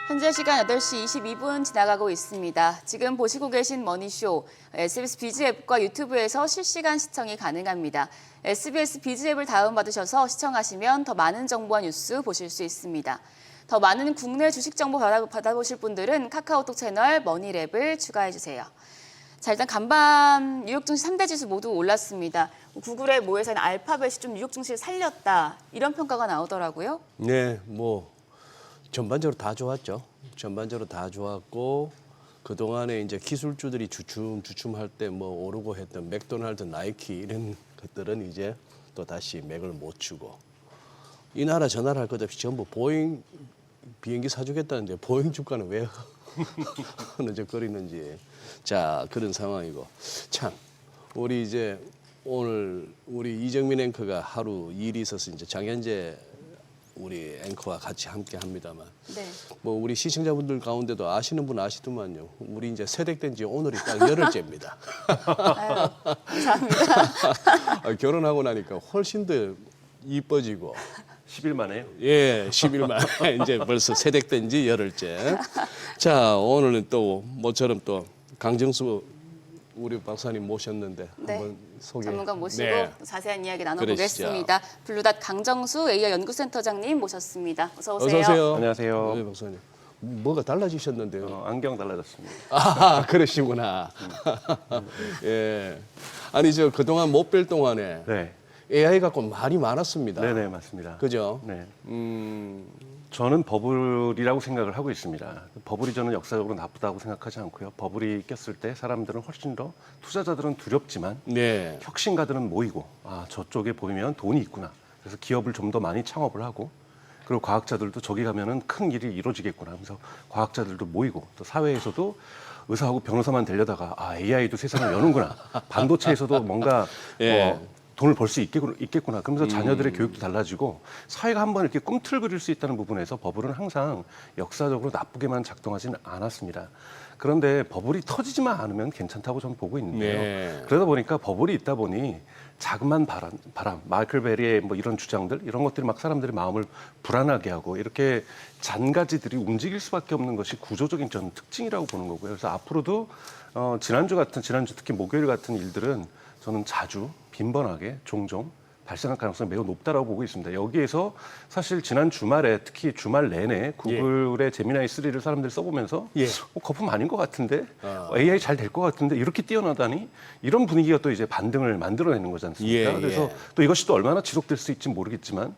현재 시간 8시 22분 지나가고 있습니다. 지금 보시고 계신 머니쇼, SBS 비즈 앱과 유튜브에서 실시간 시청이 가능합니다. SBS 비즈 앱을 다운받으셔서 시청하시면 더 많은 정보와 뉴스 보실 수 있습니다. 더 많은 국내 주식 정보 받아보실 분들은 카카오톡 채널 머니랩을 추가해주세요. 자, 일단 간밤 뉴욕 증시 3대 지수 모두 올랐습니다. 구글의 모회사인 알파벳이 좀 뉴욕 증시를 살렸다, 이런 평가가 나오더라고요. 네, 전반적으로 다 좋았죠. 전반적으로 다 좋았고 그동안에 이제 기술주들이 주춤할 때 오르고 했던 맥도날드, 나이키 이런 것들은 이제 또 다시 맥을 못 추고 이 나라 저 나라 할 것 없이 전부 보잉 비행기 사주겠다는데 보잉 주가는 왜 흐느적거리는지 자 그런 상황이고 참 우리 이제 오늘 우리 이정민 앵커가 하루 일이 있어서 이제 장현재 우리 앵커와 같이 함께 합니다만 네. 우리 시청자분들 가운데도 아시는 분 아시더만요. 우리 이제 세댁된 지 오늘이 딱 열흘째입니다. 아유, 감사합니다. 결혼하고 나니까 훨씬 더 이뻐지고 10일 만에요? 예, 10일 만에 이제 벌써 세댁된 지 열흘째. 자, 오늘은 또 모처럼 또 강정수 우리 박사님 모셨는데 네. 한번 소개. 전문가 모시고 네. 자세한 이야기 나눠보겠습니다. 블루닷 강정수 AI 연구센터장님 모셨습니다. 어서 오세요. 어서 오세요. 안녕하세요. 네, 박사님. 뭐가 달라지셨는데요? 안경 달라졌습니다. 아, 그러시구나. 예. 아니 저 그동안 못 뵐 동안에 네, AI 갖고 말이 많았습니다. 네네 맞습니다. 그죠? 네, 저는 버블이라고 생각을 하고 있습니다. 버블이 저는 역사적으로 나쁘다고 생각하지 않고요. 버블이 꼈을 때 사람들은 훨씬 더 투자자들은 두렵지만 네. 혁신가들은 모이고 아 저쪽에 보이면 돈이 있구나. 그래서 기업을 좀 더 많이 창업을 하고 그리고 과학자들도 저기 가면은 큰 일이 이루어지겠구나 하면서 과학자들도 모이고 또 사회에서도 의사하고 변호사만 되려다가 아 AI도 세상을 여는구나. 반도체에서도 뭔가 예. 돈을 벌 수 있겠구나. 그러면서 자녀들의 교육도 달라지고 사회가 한번 이렇게 꿈틀거릴 수 있다는 부분에서 버블은 항상 역사적으로 나쁘게만 작동하지는 않았습니다. 그런데 버블이 터지지만 않으면 괜찮다고 저는 보고 있는데요. 네. 그러다 보니까 버블이 있다 보니 자그만 바람, 마이클 베리의 이런 주장들 이런 것들이 막 사람들의 마음을 불안하게 하고 이렇게 잔가지들이 움직일 수밖에 없는 것이 구조적인 저는 특징이라고 보는 거고요. 그래서 앞으로도 지난주 특히 목요일 같은 일들은 저는 자주 빈번하게 종종 발생할 가능성이 매우 높다라고 보고 있습니다. 여기에서 사실 지난 주말에 특히 주말 내내 구글의 제미나이 3를 사람들이 써보면서 거품 아닌 것 같은데 AI 잘 될 것 같은데 이렇게 뛰어나다니 이런 분위기가 또 이제 반등을 만들어내는 거지 않습니까? 그래서 또 이것이 또 얼마나 지속될 수 있지 모르겠지만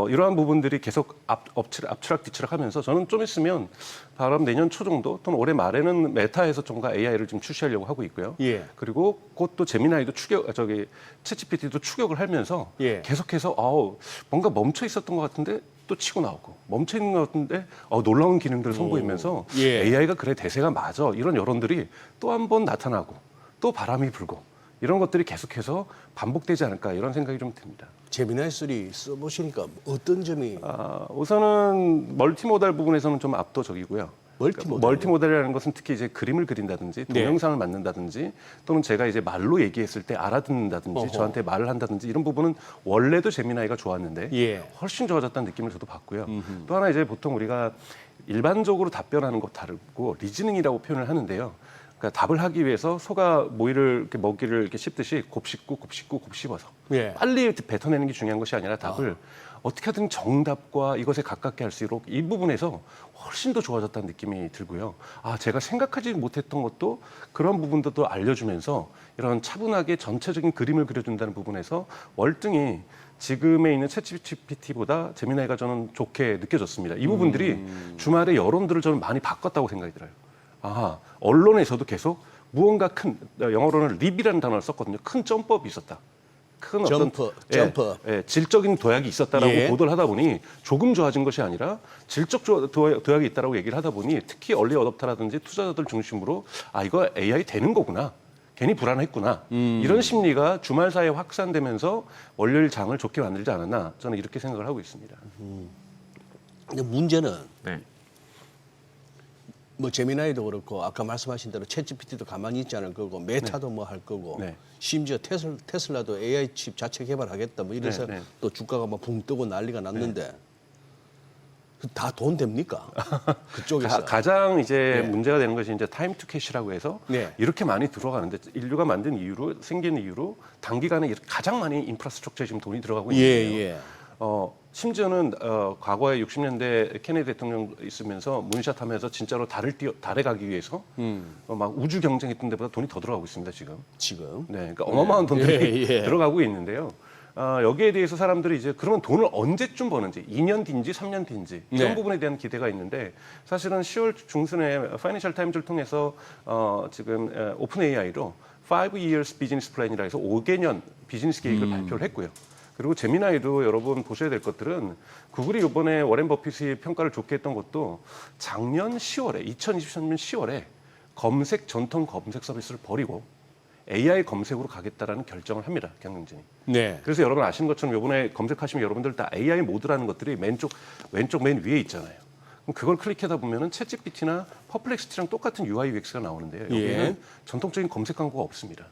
이러한 부분들이 계속 앞치락뒤치락하면서 저는 좀 있으면 바로 내년 초 정도 또는 올해 말에는 메타에서 좀가 AI를 좀 출시하려고 하고 있고요. 그리고 곧 또 제미나이도 챗GPT도 추격을 하면서 계속해서 뭔가 멈춰 있었던 것 같은데 또 치고 나오고 멈춰 있는 것 같은데 놀라운 기능들을 선보이면서 AI가 그래 대세가 맞아 이런 여론들이 또 한 번 나타나고 또 바람이 불고 이런 것들이 계속해서 반복되지 않을까 이런 생각이 좀 듭니다. 제미나이 3 써보시니까 어떤 점이? 우선은 멀티모달 부분에서는 좀 압도적이고요. 멀티모달이라는 것은 특히 이제 그림을 그린다든지 동영상을 만든다든지 또는 제가 이제 말로 얘기했을 때 알아듣는다든지 저한테 말을 한다든지 이런 부분은 원래도 제미나이가 좋았는데 훨씬 좋아졌다는 느낌을 저도 받고요. 또 하나 이제 보통 우리가 일반적으로 답변하는 것 다르고 리즈닝이라고 표현을 하는데요. 그러니까 답을 하기 위해서 소가 먹이를 이렇게 씹듯이 곱씹고 곱씹어서 빨리 뱉어내는 게 중요한 것이 아니라 답을 어떻게 하든 정답과 이것에 가깝게 할 수 있도록 이 부분에서 훨씬 더 좋아졌다는 느낌이 들고요. 제가 생각하지 못했던 것도 그런 부분도 알려주면서 이런 차분하게 전체적인 그림을 그려준다는 부분에서 월등히 지금에 있는 챗GPT보다 제미나이가 저는 좋게 느껴졌습니다. 이 부분들이 주말에 여론들을 저는 많이 바꿨다고 생각이 들어요. 언론에서도 계속 무언가 큰 영어로는 립이라는 단어를 썼거든요. 큰 점프업이 있었다. 큰 점프. 질적인 도약이 있었다라고 보도를 하다 보니 조금 좋아진 것이 아니라 질적 도약이 있다라고 얘기를 하다 보니 특히 얼리 어댑터라든지 투자자들 중심으로 이거 AI 되는 거구나. 괜히 불안했구나. 이런 심리가 주말 사이에 확산되면서 월요일 장을 좋게 만들지 않았나 저는 이렇게 생각을 하고 있습니다. 근데 문제는 제미나이도 그렇고 아까 말씀하신 대로 챗GPT도 가만히 있지 않을 거고 메타도 할 거고 심지어 테슬라도 AI 칩 자체 개발하겠다 이래서 또 주가가 붕 뜨고 난리가 났는데 다 돈 됩니까? 그쪽에서. 가장 이제 네. 문제가 되는 것이 이제 타임 투 캐시라고 해서 네. 이렇게 많이 들어가는데 인류가 만든 이후로 생긴 이후로 단기간에 가장 많이 인프라스트럭처에 지금 돈이 들어가고 있는데요. 예. 심지어는 과거에 60년대 케네디 대통령 있으면서 문샷 하면서 진짜로 달에 가기 위해서 막 우주 경쟁했던 데보다 돈이 더 들어가고 있습니다, 지금. 지금. 네, 그러니까 어마어마한 돈들이 예. 들어가고 있는데요. 여기에 대해서 사람들이 이제 그러면 돈을 언제쯤 버는지 2년 뒤인지 3년 뒤인지 이런 네. 부분에 대한 기대가 있는데 사실은 10월 중순에 파이낸셜 타임즈를 통해서 지금 오픈 AI로 5 years 비즈니스 플랜이라 해서 5개년 비즈니스 계획을 발표를 했고요. 그리고 제미나이도 여러분 보셔야 될 것들은 구글이 이번에 워렌 버핏이 평가를 좋게 했던 것도 작년 10월에 2023년 10월에 전통 검색 서비스를 버리고 AI 검색으로 가겠다라는 결정을 합니다. 경영진이. 네. 그래서 여러분 아시는 것처럼 이번에 검색하시면 여러분들 다 AI 모드라는 것들이 왼쪽 맨 위에 있잖아요. 그럼 그걸 클릭하다 보면은 챗GPT나 퍼플렉시티랑 똑같은 UI UX가 나오는데요. 여기는 예. 전통적인 검색 광고가 없습니다.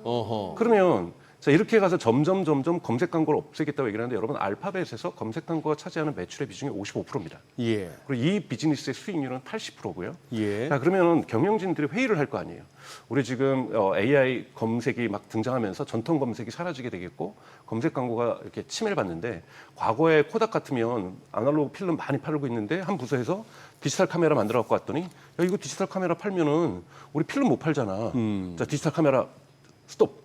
어허. 그러면 자 이렇게 가서 점점 검색 광고를 없애겠다고 얘기를 하는데 여러분 알파벳에서 검색 광고가 차지하는 매출의 비중이 55%입니다. 예. 그리고 이 비즈니스의 수익률은 80%고요. 예. 자 그러면 경영진들이 회의를 할 거 아니에요. 우리 지금 AI 검색이 막 등장하면서 전통 검색이 사라지게 되겠고 검색 광고가 이렇게 침해를 받는데 과거에 코닥 같으면 아날로그 필름 많이 팔고 있는데 한 부서에서 디지털 카메라 만들어 갖고 왔더니 야 이거 디지털 카메라 팔면은 우리 필름 못 팔잖아. 자 디지털 카메라 스톱.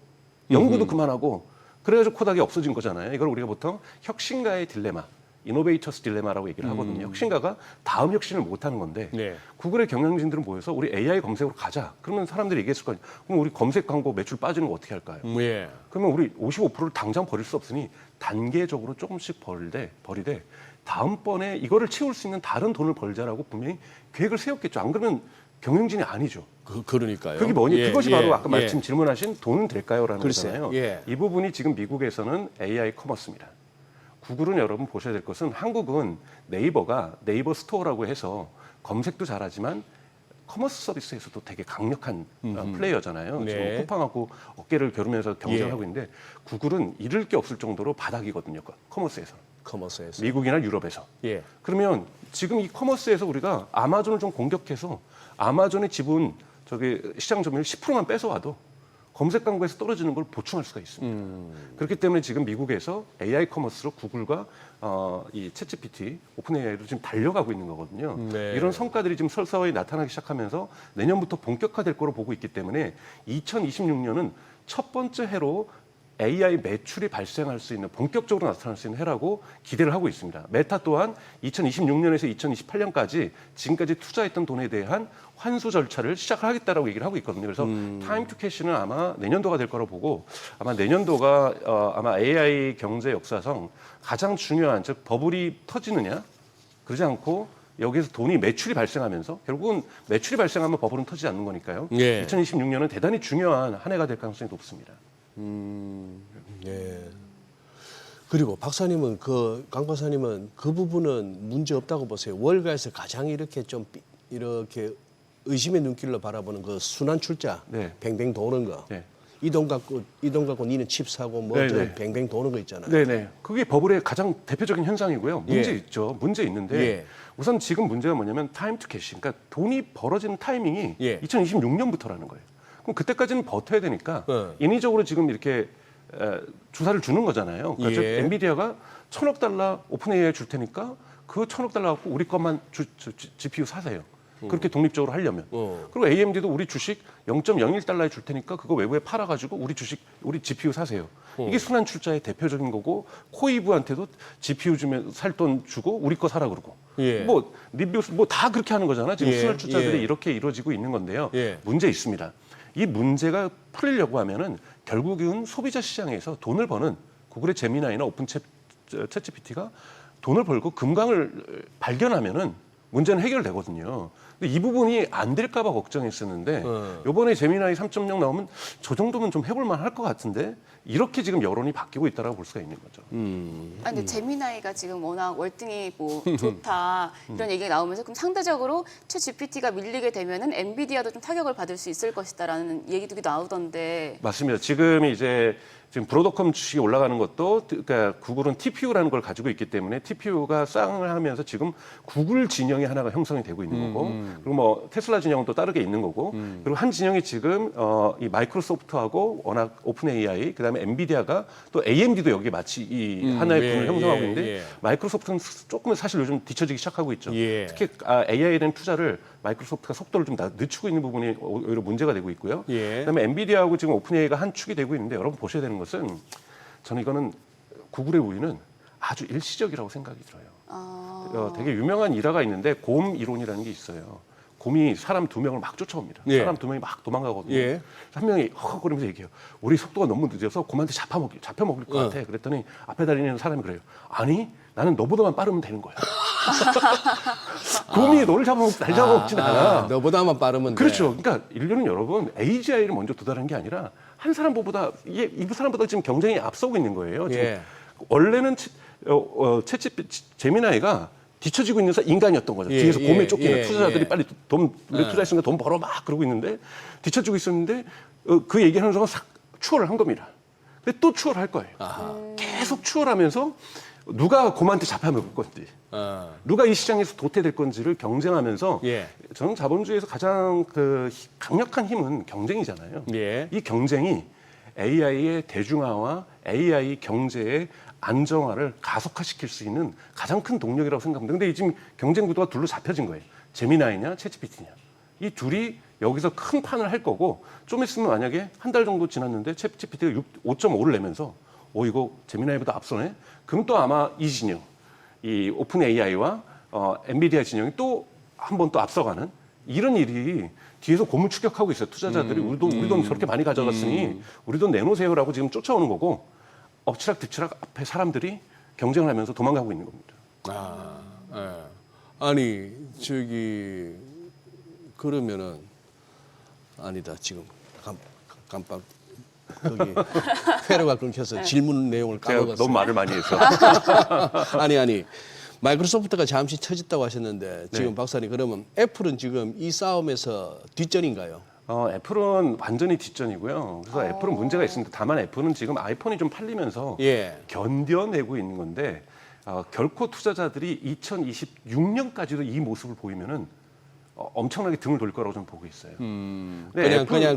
연구도 그만하고 그래가지고 코닥이 없어진 거잖아요. 이걸 우리가 보통 혁신가의 딜레마, 이노베이터스 딜레마라고 얘기를 하거든요. 혁신가가 다음 혁신을 못하는 건데 네. 구글의 경영진들은 모여서 우리 AI 검색으로 가자. 그러면 사람들이 얘기했을 거 아니에요. 그럼 우리 검색 광고 매출 빠지는 거 어떻게 할까요? 예. 그러면 우리 55%를 당장 버릴 수 없으니 단계적으로 조금씩 버리되 다음번에 이거를 채울 수 있는 다른 돈을 벌자라고 분명히 계획을 세웠겠죠. 안 그러면 경영진이 아니죠. 그러니까요. 그게 뭐니? 예, 그것이 예, 바로 아까 예. 마침 질문하신 돈은 될까요?라는 글쎄, 거잖아요. 예. 이 부분이 지금 미국에서는 AI 커머스입니다. 구글은 여러분 보셔야 될 것은 한국은 네이버가 네이버 스토어라고 해서 검색도 잘하지만 커머스 서비스에서도 되게 강력한 플레이어잖아요. 네. 지금 쿠팡하고 어깨를 겨루면서 경쟁을 예. 하고 있는데 구글은 잃을 게 없을 정도로 바닥이거든요. 커머스에서. 커머스에서. 미국이나 유럽에서. 예. 그러면 지금 이 커머스에서 우리가 아마존을 좀 공격해서 아마존의 지분 시장 점유율 10%만 뺏어와도 검색 광고에서 떨어지는 걸 보충할 수가 있습니다. 그렇기 때문에 지금 미국에서 AI 커머스로 구글과 이 챗GPT, 오픈 AI로 지금 달려가고 있는 거거든요. 네. 이런 성과들이 지금 서서히 나타나기 시작하면서 내년부터 본격화될 거로 보고 있기 때문에 2026년은 첫 번째 해로 AI 매출이 발생할 수 있는 본격적으로 나타날 수 있는 해라고 기대를 하고 있습니다. 메타 또한 2026년에서 2028년까지 지금까지 투자했던 돈에 대한 환수 절차를 시작하겠다라고 얘기를 하고 있거든요. 그래서 타임 투 캐시는 아마 내년도가 될 거라고 보고 아마 내년도가 아마 AI 경제 역사상 가장 중요한 즉 버블이 터지느냐 그러지 않고 여기에서 매출이 발생하면서 결국은 매출이 발생하면 버블은 터지지 않는 거니까요. 예. 2026년은 대단히 중요한 한 해가 될 가능성이 높습니다. 예. 그리고 박사님은 강 박사님은 그 부분은 문제 없다고 보세요. 월가에서 가장 이렇게 이렇게 의심의 눈길로 바라보는 그 순환 출자, 네. 뱅뱅 도는 거. 네. 이 돈 갖고 니는 칩 사고 네, 저 네. 뱅뱅 도는 거 있잖아요. 네네. 그게 버블의 가장 대표적인 현상이고요. 문제 예. 있죠. 문제 있는데 예. 우선 지금 문제가 뭐냐면 타임 투 캐시. 그러니까 돈이 벌어지는 타이밍이 예. 2026년부터라는 거예요. 그럼 그때까지는 버텨야 되니까 인위적으로 지금 이렇게 주사를 주는 거잖아요. 그러니까 예. 즉 엔비디아가 $1,000억 오픈 AI 줄 테니까 그 $1,000억 갖고 우리 것만 GPU 사세요. 그렇게 독립적으로 하려면. 그리고 AMD도 우리 주식 $0.01에 줄 테니까 그거 외부에 팔아가지고 우리 GPU 사세요. 이게 순환 출자의 대표적인 거고 코이브한테도 GPU 주면 살 돈 주고 우리 거 사라 그러고. 예. 뭐 리뷰스 뭐 다 그렇게 하는 거잖아. 지금 예. 순환 출자들이 예. 이렇게 이루어지고 있는 건데요. 예. 문제 있습니다. 이 문제가 풀리려고 하면은 결국은 소비자 시장에서 돈을 버는 구글의 제미나이나 오픈 챗GPT가 돈을 벌고 금강을 발견하면은 문제는 해결되거든요. 근데 이 부분이 안 될까 봐 걱정했었는데 이번에 제미나이 3.0 나오면 저 정도면 좀 해볼 만할 것 같은데 이렇게 지금 여론이 바뀌고 있다라고 볼 수가 있는 거죠. 근데 제미나이가 지금 워낙 월등히 뭐 좋다 이런 얘기가 나오면서 그럼 상대적으로 챗 GPT가 밀리게 되면은 엔비디아도 좀 타격을 받을 수 있을 것이다라는 얘기도 나오던데. 맞습니다. 지금 이제 지금 브로드컴 주식이 올라가는 것도 그러니까 구글은 TPU라는 걸 가지고 있기 때문에 TPU가 쌍을 하면서 지금 구글 진영이 하나가 형성이 되고 있는 거고 그리고 뭐 테슬라 진영은 또 다르게 있는 거고 그리고 한 진영이 지금 이 마이크로소프트하고 워낙 오픈 AI 그다음에 엔비디아가 또 AMD도 여기 마치 이 하나의 분을 형성하고 있는데 마이크로소프트는 조금 사실 요즘 뒤처지기 시작하고 있죠. 특히 AI에 대한 투자를 마이크로소프트가 속도를 좀 늦추고 있는 부분이 오히려 문제가 되고 있고요. 그다음에 엔비디아하고 지금 오픈 AI가 한 축이 되고 있는데 여러분 보셔야 되는 것은 저는 이거는 구글의 우위는 아주 일시적이라고 생각이 들어요. 되게 유명한 일화가 있는데 곰 이론이라는 게 있어요. 곰이 사람 2명을 막 쫓아옵니다. 사람 2명이 막 도망가거든요. 한 명이 헉헉거리면서 얘기해요. 우리 속도가 너무 늦어서 곰한테 잡혀먹을 것 같아. 그랬더니 앞에 달리는 사람이 그래요. 아니 나는 너보다만 빠르면 되는 거야. 곰이 너를 잡아먹지 날 잡아먹진 않아. 너보다만 빠르면 그렇죠. 그러니까 인류는 여러분 AGI를 먼저 도달한 게 아니라 한 사람보다 이 사람보다 지금 경쟁이 앞서고 있는 거예요. 지금 원래는 제미나이가 뒤처지고 있는 인간이었던 거죠. 뒤에서 곰에 쫓기는 투자자들이 빨리 돈 투자했으니까 돈 벌어 막 그러고 있는데 뒤처지고 있었는데 그 얘기하는 순간 싹 추월을 한 겁니다. 근데 또 추월할 거예요. 계속 추월하면서 누가 곰한테 잡혀먹을 건지 누가 이 시장에서 도태될 건지를 경쟁하면서 저는 자본주의에서 가장 강력한 힘은 경쟁이잖아요. 이 경쟁이 AI의 대중화와 AI 경제의 안정화를 가속화시킬 수 있는 가장 큰 동력이라고 생각합니다. 근데 지금 경쟁 구도가 둘로 잡혀진 거예요. 제미나이냐 챗GPT냐. 이 둘이 여기서 큰 판을 할 거고 좀 있으면 만약에 한 달 정도 지났는데 챗GPT가 5.5를 내면서 이거 제미나이보다 앞서네? 그럼 또 아마 이 진영, 이 오픈 AI와 엔비디아 진영이 또 한 번 또 앞서가는 이런 일이 뒤에서 고물 추격하고 있어요. 투자자들이 우리 돈 저렇게 많이 가져갔으니 우리 돈 내놓으세요라고 지금 쫓아오는 거고 엎치락뒤치락 앞에 사람들이 경쟁을 하면서 도망가고 있는 겁니다. 아니 그러면은 아니다 지금 깜빡 여기 회로가 끊겨서 질문 내용을 제가 까먹었어요. 너무 말을 많이 해서. 아니 마이크로소프트가 잠시 처졌다고 하셨는데 지금 박사님 그러면 애플은 지금 이 싸움에서 뒷전인가요? 애플은 완전히 뒷전이고요. 그래서 애플은 문제가 있습니다. 다만 애플은 지금 아이폰이 좀 팔리면서 견뎌내고 있는 건데 결코 투자자들이 2026년까지도 이 모습을 보이면은 엄청나게 등을 돌 거라고 저는 보고 있어요.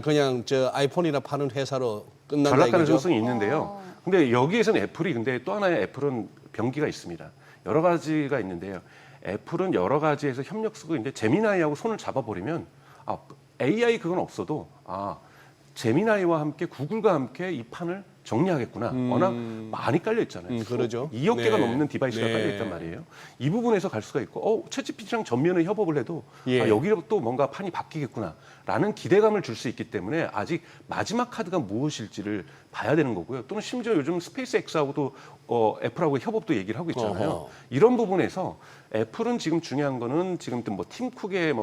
그냥 저 아이폰이나 파는 회사로 끝난다 전락가는 이거죠? 가능성이 있는데요. 근데 여기에서는 애플이 근데 또 하나의 애플은 병기가 있습니다. 여러 가지가 있는데요. 애플은 여러 가지에서 협력 쓰고 있는데 제미나이하고 손을 잡아버리면 AI 그건 없어도 제미나이와 함께 구글과 함께 이 판을 정리하겠구나. 워낙 많이 깔려 있잖아요. 그러죠. 2억 개가 넘는 디바이스가 깔려 있단 말이에요. 이 부분에서 갈 수가 있고, 챗GPT랑 전면에 협업을 해도 여기로 또 뭔가 판이 바뀌겠구나라는 기대감을 줄 수 있기 때문에 아직 마지막 카드가 무엇일지를 봐야 되는 거고요. 또는 심지어 요즘 스페이스X하고도 애플하고 협업도 얘기를 하고 있잖아요. 이런 부분에서 애플은 지금 중요한 거는 지금 뭐 팀 쿡의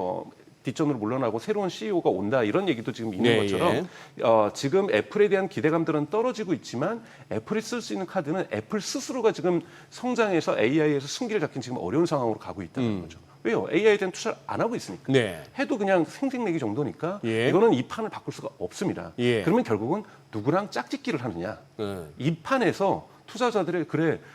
뒷전으로 물러나고 새로운 CEO가 온다 이런 얘기도 지금 있는 것처럼 지금 애플에 대한 기대감들은 떨어지고 있지만 애플이 쓸 수 있는 카드는 애플 스스로가 지금 성장해서 AI에서 승기를 잡긴 지금 어려운 상황으로 가고 있다는 거죠. 왜요? AI에 대한 투자를 안 하고 있으니까. 해도 그냥 생색내기 정도니까 이거는 이 판을 바꿀 수가 없습니다. 그러면 결국은 누구랑 짝짓기를 하느냐. 이 판에서 투자자들의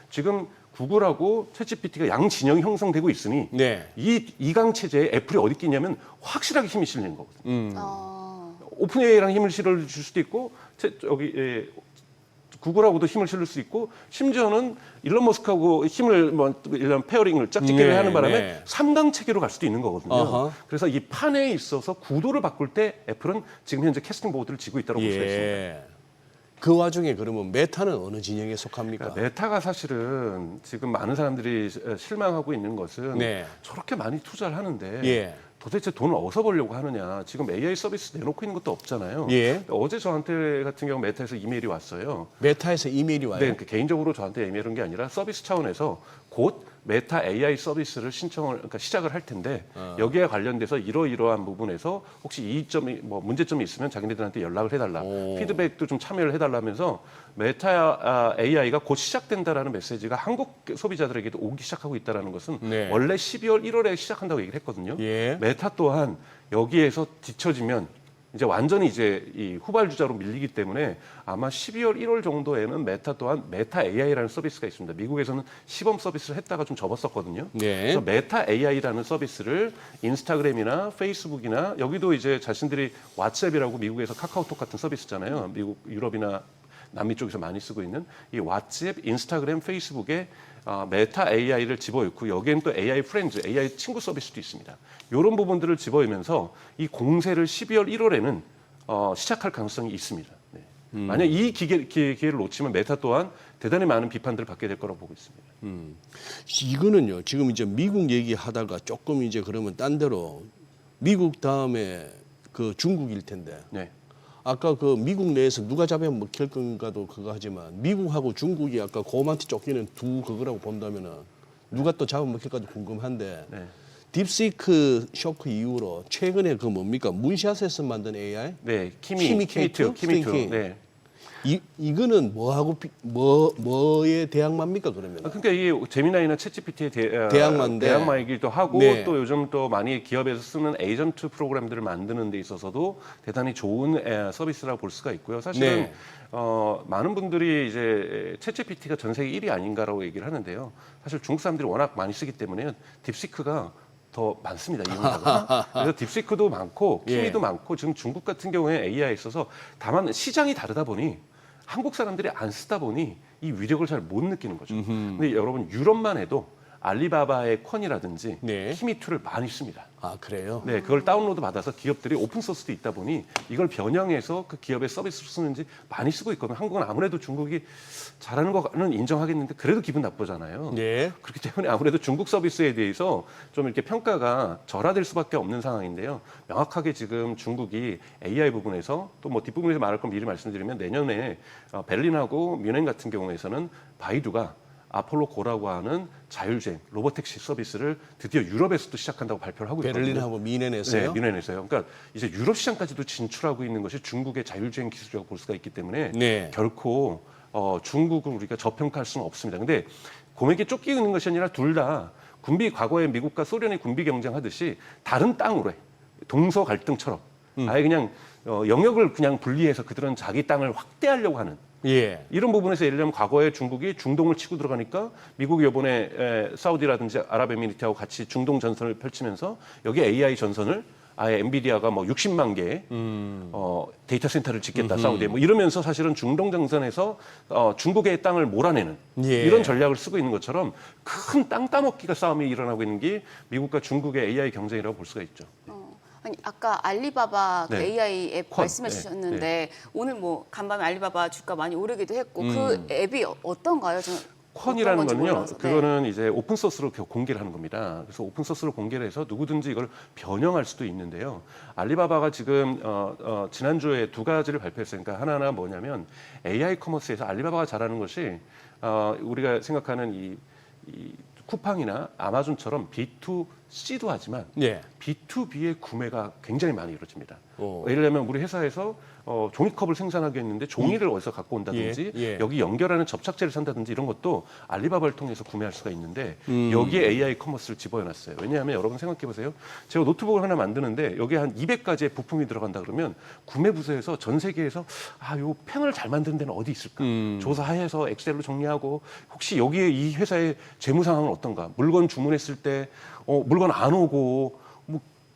지금 구글하고 챗GPT가 양 진영이 형성되고 있으니 이 이강 체제에 애플이 어디 있겠냐면 확실하게 힘이 실리는 거거든요. 오픈 AI랑 힘을 실어줄 수도 있고 구글하고도 힘을 실을 수 있고 심지어는 일론 머스크하고 힘을 이런 페어링을 짝짓기를 하는 바람에 3강 체계로 갈 수도 있는 거거든요. 그래서 이 판에 있어서 구도를 바꿀 때 애플은 지금 현재 캐스팅 보드를 쥐고 있다고 볼 수가 있습니다. 그 와중에 그러면 메타는 어느 진영에 속합니까? 메타가 사실은 지금 많은 사람들이 실망하고 있는 것은 저렇게 많이 투자를 하는데 도대체 돈을 어디서 벌려고 하느냐. 지금 AI 서비스 내놓고 있는 것도 없잖아요. 어제 저한테 같은 경우 메타에서 이메일이 왔어요. 메타에서 이메일이 와요? 네, 개인적으로 저한테 이메일 온 게 아니라 서비스 차원에서 곧 메타 AI 서비스를 시작을 할 텐데 여기에 관련돼서 이러이러한 부분에서 혹시 이점이 문제점이 있으면 자기네들한테 연락을 해달라. 피드백도 좀 참여를 해달라면서 메타 AI가 곧 시작된다라는 메시지가 한국 소비자들에게도 오기 시작하고 있다는 것은 원래 12월 1월에 시작한다고 얘기를 했거든요. 메타 또한 여기에서 뒤처지면 이제 완전히 이제 이 후발주자로 밀리기 때문에 아마 12월, 1월 정도에는 메타 또한 메타 AI라는 서비스가 있습니다. 미국에서는 시범 서비스를 했다가 좀 접었었거든요. 네. 그래서 메타 AI라는 서비스를 인스타그램이나 페이스북이나 여기도 이제 자신들이 왓츠앱이라고 미국에서 카카오톡 같은 서비스잖아요. 미국, 유럽이나 남미 쪽에서 많이 쓰고 있는 이 왓츠앱, 인스타그램, 페이스북에 메타 AI를 집어넣고 여기에는 또 AI 프렌즈, AI 친구 서비스도 있습니다. 이런 부분들을 집어넣으면서 이 공세를 12월, 1월에는 시작할 가능성이 있습니다. 네. 만약 이 기회를 놓치면 메타 또한 대단히 많은 비판들을 받게 될 거라고 보고 있습니다. 이거는요. 지금 이제 미국 얘기하다가 조금 이제 그러면 딴 데로 미국 다음에 그 중국일 텐데. 네. 아까 그 미국 내에서 누가 잡으면 먹힐 건가도 그거 하지만 미국하고 중국이 아까 고만티 쫓기는 두 그거라고 본다면은 누가 또 잡아 먹힐까도 궁금한데 네. 딥시크 쇼크 이후로 최근에 그 뭡니까 문샷에서 만든 AI 네, 키미케이트? 키미투. 네. 이거는 뭐하고 뭐에 대항마입니까 그러면? 그러니까 이게 제미나이나 챗GPT의 대항마인데. 대항마이기도 하고 네. 또 요즘 또 많이 기업에서 쓰는 에이전트 프로그램들을 만드는 데 있어서도 대단히 좋은 서비스라고 볼 수가 있고요. 사실은 네. 많은 분들이 이제 챗GPT가 전 세계 1위 아닌가라고 얘기를 하는데요. 사실 중국 사람들이 워낙 많이 쓰기 때문에 딥시크가 더 많습니다. 이용자가. 그래서 딥시크도 많고 키미도 예. 많고 지금 중국 같은 경우에 AI에 있어서 다만 시장이 다르다 보니 한국 사람들이 안 쓰다 보니 이 위력을 잘 못 느끼는 거죠. 근데 여러분 유럽만 해도 알리바바의 퀀이라든지 네. 키미투를 많이 씁니다. 아 그래요? 네, 그걸 다운로드 받아서 기업들이 오픈 소스도 있다 보니 이걸 변형해서 그 기업의 서비스를 쓰는지 많이 쓰고 있거든요. 한국은 아무래도 중국이 잘하는 거는 인정하겠는데 그래도 기분 나쁘잖아요. 네. 그렇기 때문에 아무래도 중국 서비스에 대해서 좀 이렇게 평가가 절하될 수밖에 없는 상황인데요. 명확하게 지금 중국이 AI 부분에서 또 뭐 뒷부분에서 말할 건 미리 말씀드리면 내년에 베를린하고 뮌헨 같은 경우에서는 바이두가 아폴로 고라고 하는 자율주행 로보택시 서비스를 드디어 유럽에서도 시작한다고 발표를 하고 있거든요. 베를린하고 미넨에서요? 네, 뮌헨에서요. 그러니까 이제 유럽 시장까지도 진출하고 있는 것이 중국의 자율주행 기술이라고 볼 수가 있기 때문에 네. 결코 중국을 우리가 저평가할 수는 없습니다. 근데 공에게 쫓기는 것이 아니라 둘 다 과거에 미국과 소련이 군비 경쟁하듯이 다른 땅으로 해. 동서 갈등처럼 아예 그냥 영역을 그냥 분리해서 그들은 자기 땅을 확대하려고 하는 예. 이런 부분에서 예를 들면 과거에 중국이 중동을 치고 들어가니까 미국이 이번에 사우디라든지 아랍에미리트하고 같이 중동 전선을 펼치면서 여기 AI 전선을 아예 엔비디아가 뭐 60만 개의 데이터 센터를 짓겠다 사우디에 뭐 이러면서 사실은 중동 전선에서 중국의 땅을 몰아내는 예. 이런 전략을 쓰고 있는 것처럼 큰 땅 따먹기가 싸움이 일어나고 있는 게 미국과 중국의 AI 경쟁이라고 볼 수가 있죠. 아니 아까 알리바바 그 네. AI 앱 콘. 말씀해 네. 주셨는데 오늘 뭐 간밤에 알리바바 주가 많이 오르기도 했고 그 앱이 어떤가요? 저는 콘이라는 어떤 건지 거는요, 몰라서. 네. 그거는 이제 오픈 소스로 공개를 하는 겁니다. 그래서 오픈 소스로 공개를 해서 누구든지 이걸 변형할 수도 있는데요. 알리바바가 지금 지난주에 두 가지를 발표했으니까 하나는 뭐냐면 AI 커머스에서 알리바바가 잘하는 것이 우리가 생각하는 이 쿠팡이나 아마존처럼 B2C도 하지만 예. B2B의 구매가 굉장히 많이 이루어집니다. 오. 예를 들면 우리 회사에서 종이컵을 생산하겠는데 종이를 어디서 갖고 온다든지 예, 예. 여기 연결하는 접착제를 산다든지 이런 것도 알리바바를 통해서 구매할 수가 있는데 여기에 AI 커머스를 집어넣었어요. 왜냐하면 여러분 생각해 보세요. 제가 노트북을 하나 만드는데 여기에 한 200가지의 부품이 들어간다 그러면 구매 부서에서 전 세계에서 요 펜을 잘 만드는 데는 어디 있을까? 조사해서 엑셀로 정리하고 혹시 여기에 이 회사의 재무 상황은 어떤가? 물건 주문했을 때 물건 안 오고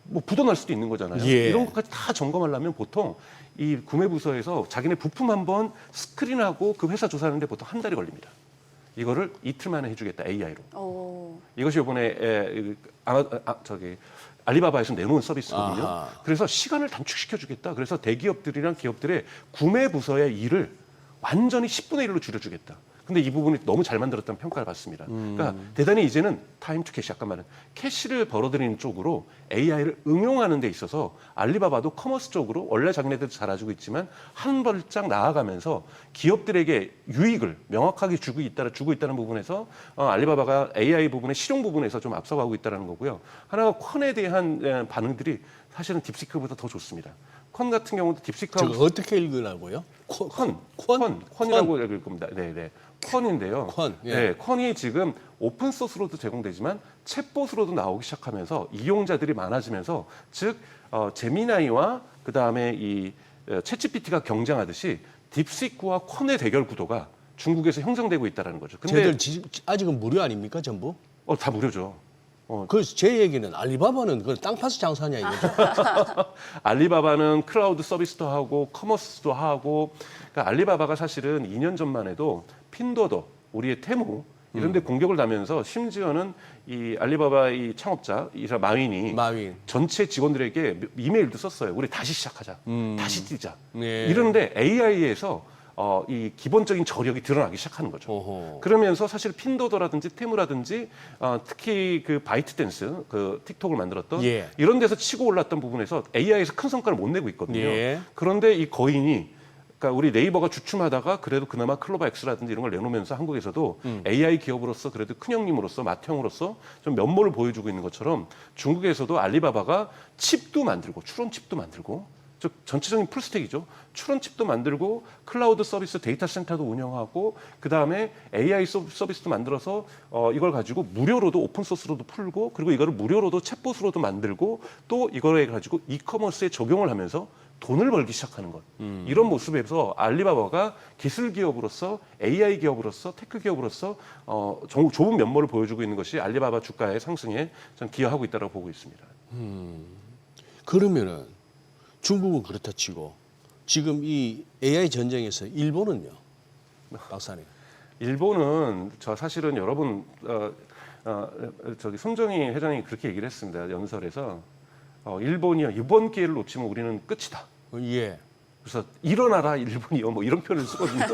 뭐 부도날 수도 있는 거잖아요. 예. 이런 것까지 다 점검하려면 보통 이 구매 부서에서 자기네 부품 한번 스크린하고 그 회사 조사하는데 보통 한 달이 걸립니다. 이거를 이틀 만에 해주겠다 AI로. 오. 이것이 이번에 알리바바에서 내놓은 서비스거든요. 아하. 그래서 시간을 단축시켜주겠다. 그래서 대기업들이랑 기업들의 구매 부서의 일을 완전히 10분의 1로 줄여주겠다. 근데 이 부분이 너무 잘 만들었다는 평가를 받습니다. 그러니까 대단히 이제는 타임 투 캐시, 아까 말한 캐시를 벌어들이는 쪽으로 AI를 응용하는 데 있어서 알리바바도 커머스 쪽으로 원래 자기네들도 잘해주고 있지만 한 발짝 나아가면서 기업들에게 유익을 명확하게 주고 있다는 부분에서 알리바바가 AI 부분의 실용 부분에서 좀 앞서가고 있다는 거고요. 하나가 콘에 대한 반응들이 사실은 딥시크보다 더 좋습니다. 콘 같은 경우도 딥시크하고 저거 어떻게 읽으라고요? 콘이라고 읽을 겁니다. 네. 콘인데요. 콘, 예. 네, 콘이 지금 오픈 소스로도 제공되지만 챗봇으로도 나오기 시작하면서 이용자들이 많아지면서 즉 제미나이와 그다음에 이 챗GPT가 경쟁하듯이 딥시크와 콘의 대결 구도가 중국에서 형성되고 있다는 거죠. 근데 쟤들 아직은 무료 아닙니까 전부? 다 무료죠. 그래서 제 얘기는 알리바바는 그 땅 파서 장사냐 이거죠. 알리바바는 클라우드 서비스도 하고 커머스도 하고, 그러니까 알리바바가 사실은 2년 전만 해도 핀도더, 우리의 테무 이런 데 공격을 하면서 심지어는 이 알리바바 이 창업자 이사 마윈이 전체 직원들에게 이메일도 썼어요. 우리 다시 시작하자. 다시 뛰자. 네. 이런데 AI에서 이 기본적인 저력이 드러나기 시작하는 거죠. 어허. 그러면서 사실 핀도더라든지 테무라든지 특히 그 바이트댄스 그 틱톡을 만들었던 예. 이런 데서 치고 올랐던 부분에서 AI에서 큰 성과를 못 내고 있거든요. 예. 그런데 이 거인이 그러니까 우리 네이버가 주춤하다가 그래도 그나마 클로바 X라든지 이런 걸 내놓으면서 한국에서도 AI 기업으로서 그래도 큰 형님으로서 맏형으로서 좀 면모를 보여주고 있는 것처럼 중국에서도 알리바바가 칩도 만들고 추론 칩도 만들고 즉 전체적인 풀스택이죠. 추론 칩도 만들고 클라우드 서비스 데이터 센터도 운영하고 그다음에 AI 서비스도 만들어서 이걸 가지고 무료로도 오픈 소스로도 풀고 그리고 이거를 무료로도 챗봇으로도 만들고 또 이걸 가지고 이커머스에 적용을 하면서 돈을 벌기 시작하는 것. 이런 모습에서 알리바바가 기술 기업으로서 AI 기업으로서 테크 기업으로서 좋은 면모를 보여주고 있는 것이 알리바바 주가의 상승에 전 기여하고 있다고 보고 있습니다. 그러면은 중국은 그렇다 치고 지금 이 AI 전쟁에서 일본은요, 박사님? 일본은 저 사실은 여러분 저기 손정희 회장이 그렇게 얘기를 했습니다. 연설에서 일본이요 이번 기회를 놓치면 우리는 끝이다. 예. 그래서 일어나라 일본이요 뭐 이런 표현을 쓰거든요.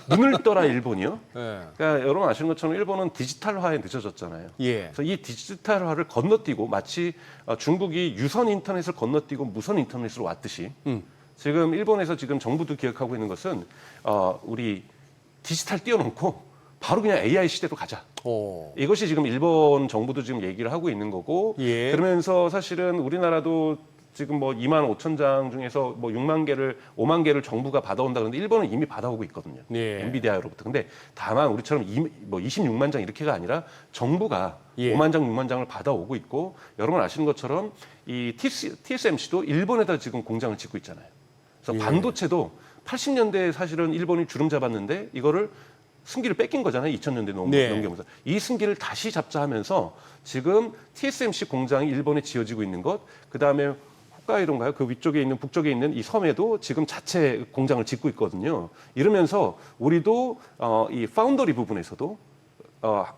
눈을 떠라 일본이요. 예. 그러니까 여러분 아시는 것처럼 일본은 디지털화에 늦어졌잖아요. 예. 그래서 이 디지털화를 건너뛰고 마치 중국이 유선 인터넷을 건너뛰고 무선 인터넷으로 왔듯이 지금 일본에서 지금 정부도 기획하고 있는 것은 우리 디지털 띄워놓고 바로 그냥 AI 시대로 가자. 이것이 지금 일본 정부도 지금 얘기를 하고 있는 거고 예. 그러면서 사실은 우리나라도 지금 뭐 2만 5천 장 중에서 뭐 5만 개를 정부가 받아온다 그러는데 일본은 이미 받아오고 있거든요. 예. 엔비디아로부터. 근데 다만 우리처럼 26만 장 이렇게가 아니라 정부가 예. 5만 장, 6만 장을 받아오고 있고 여러분 아시는 것처럼 이 TSMC도 일본에다 지금 공장을 짓고 있잖아요. 그래서 예. 반도체도 80년대에 사실은 일본이 주름 잡았는데 이거를 승기를 뺏긴 거잖아요. 2000년대 넘겨면서. 이 승기를 다시 잡자 하면서 지금 TSMC 공장이 일본에 지어지고 있는 것, 그다음에 홋카이도인가요? 그 위쪽에 있는 북쪽에 있는 이 섬에도 지금 자체 공장을 짓고 있거든요. 이러면서 우리도 이 파운더리 부분에서도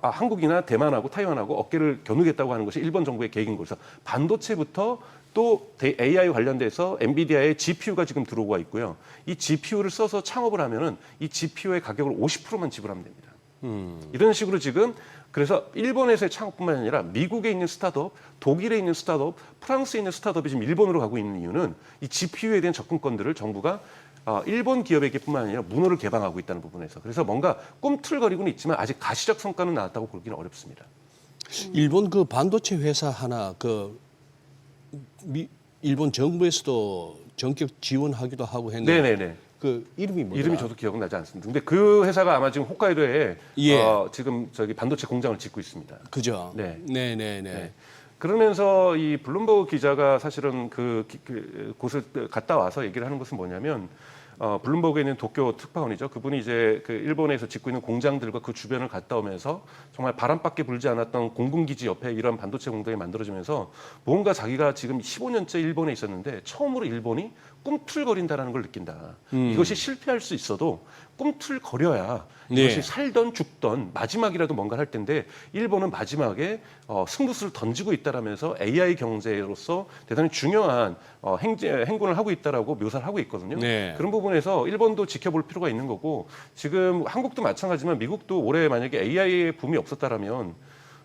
한국이나 대만하고 타이완하고 어깨를 겨누겠다고 하는 것이 일본 정부의 계획인 거죠. 반도체부터 또 AI 관련돼서 엔비디아의 GPU가 지금 들어오고 있고요. 이 GPU를 써서 창업을 하면은 이 GPU의 가격을 50%만 지불하면 됩니다. 이런 식으로 지금 그래서 일본에서의 창업뿐만 아니라 미국에 있는 스타트업, 독일에 있는 스타트업, 프랑스에 있는 스타트업이 지금 일본으로 가고 있는 이유는 이 GPU에 대한 접근권들을 정부가 일본 기업에게뿐만 아니라 문호를 개방하고 있다는 부분에서 그래서 뭔가 꿈틀거리고는 있지만 아직 가시적 성과는 나왔다고 보기는 어렵습니다. 일본 그 반도체 회사 하나 일본 정부에서도 전격 지원하기도 하고 했는데 네네네. 그 이름이 뭐더라? 이름이 저도 기억은 나지 않습니다. 근데 그 회사가 아마 지금 홋카이도에 예. 지금 저기 반도체 공장을 짓고 있습니다. 그죠? 네. 네네네. 그러면서 이 블룸버그 기자가 사실은 그 곳을 갔다 와서 얘기를 하는 것은 뭐냐면 블룸버그에 있는 도쿄 특파원이죠. 그분이 이제 그 일본에서 짓고 있는 공장들과 그 주변을 갔다 오면서 정말 바람밖에 불지 않았던 공군기지 옆에 이런 반도체 공장이 만들어지면서 뭔가 자기가 지금 15년째 일본에 있었는데 처음으로 일본이 꿈틀거린다라는 걸 느낀다. 이것이 실패할 수 있어도 꿈틀거려야 이것이 네. 살던 죽던 마지막이라도 뭔가를 할 텐데 일본은 마지막에 승부수를 던지고 있다라면서 AI 경제로서 대단히 중요한 행군을 하고 있다라고 묘사를 하고 있거든요. 네. 그런 부분에서 일본도 지켜볼 필요가 있는 거고 지금 한국도 마찬가지지만 미국도 올해 만약에 AI의 붐이 없었다라면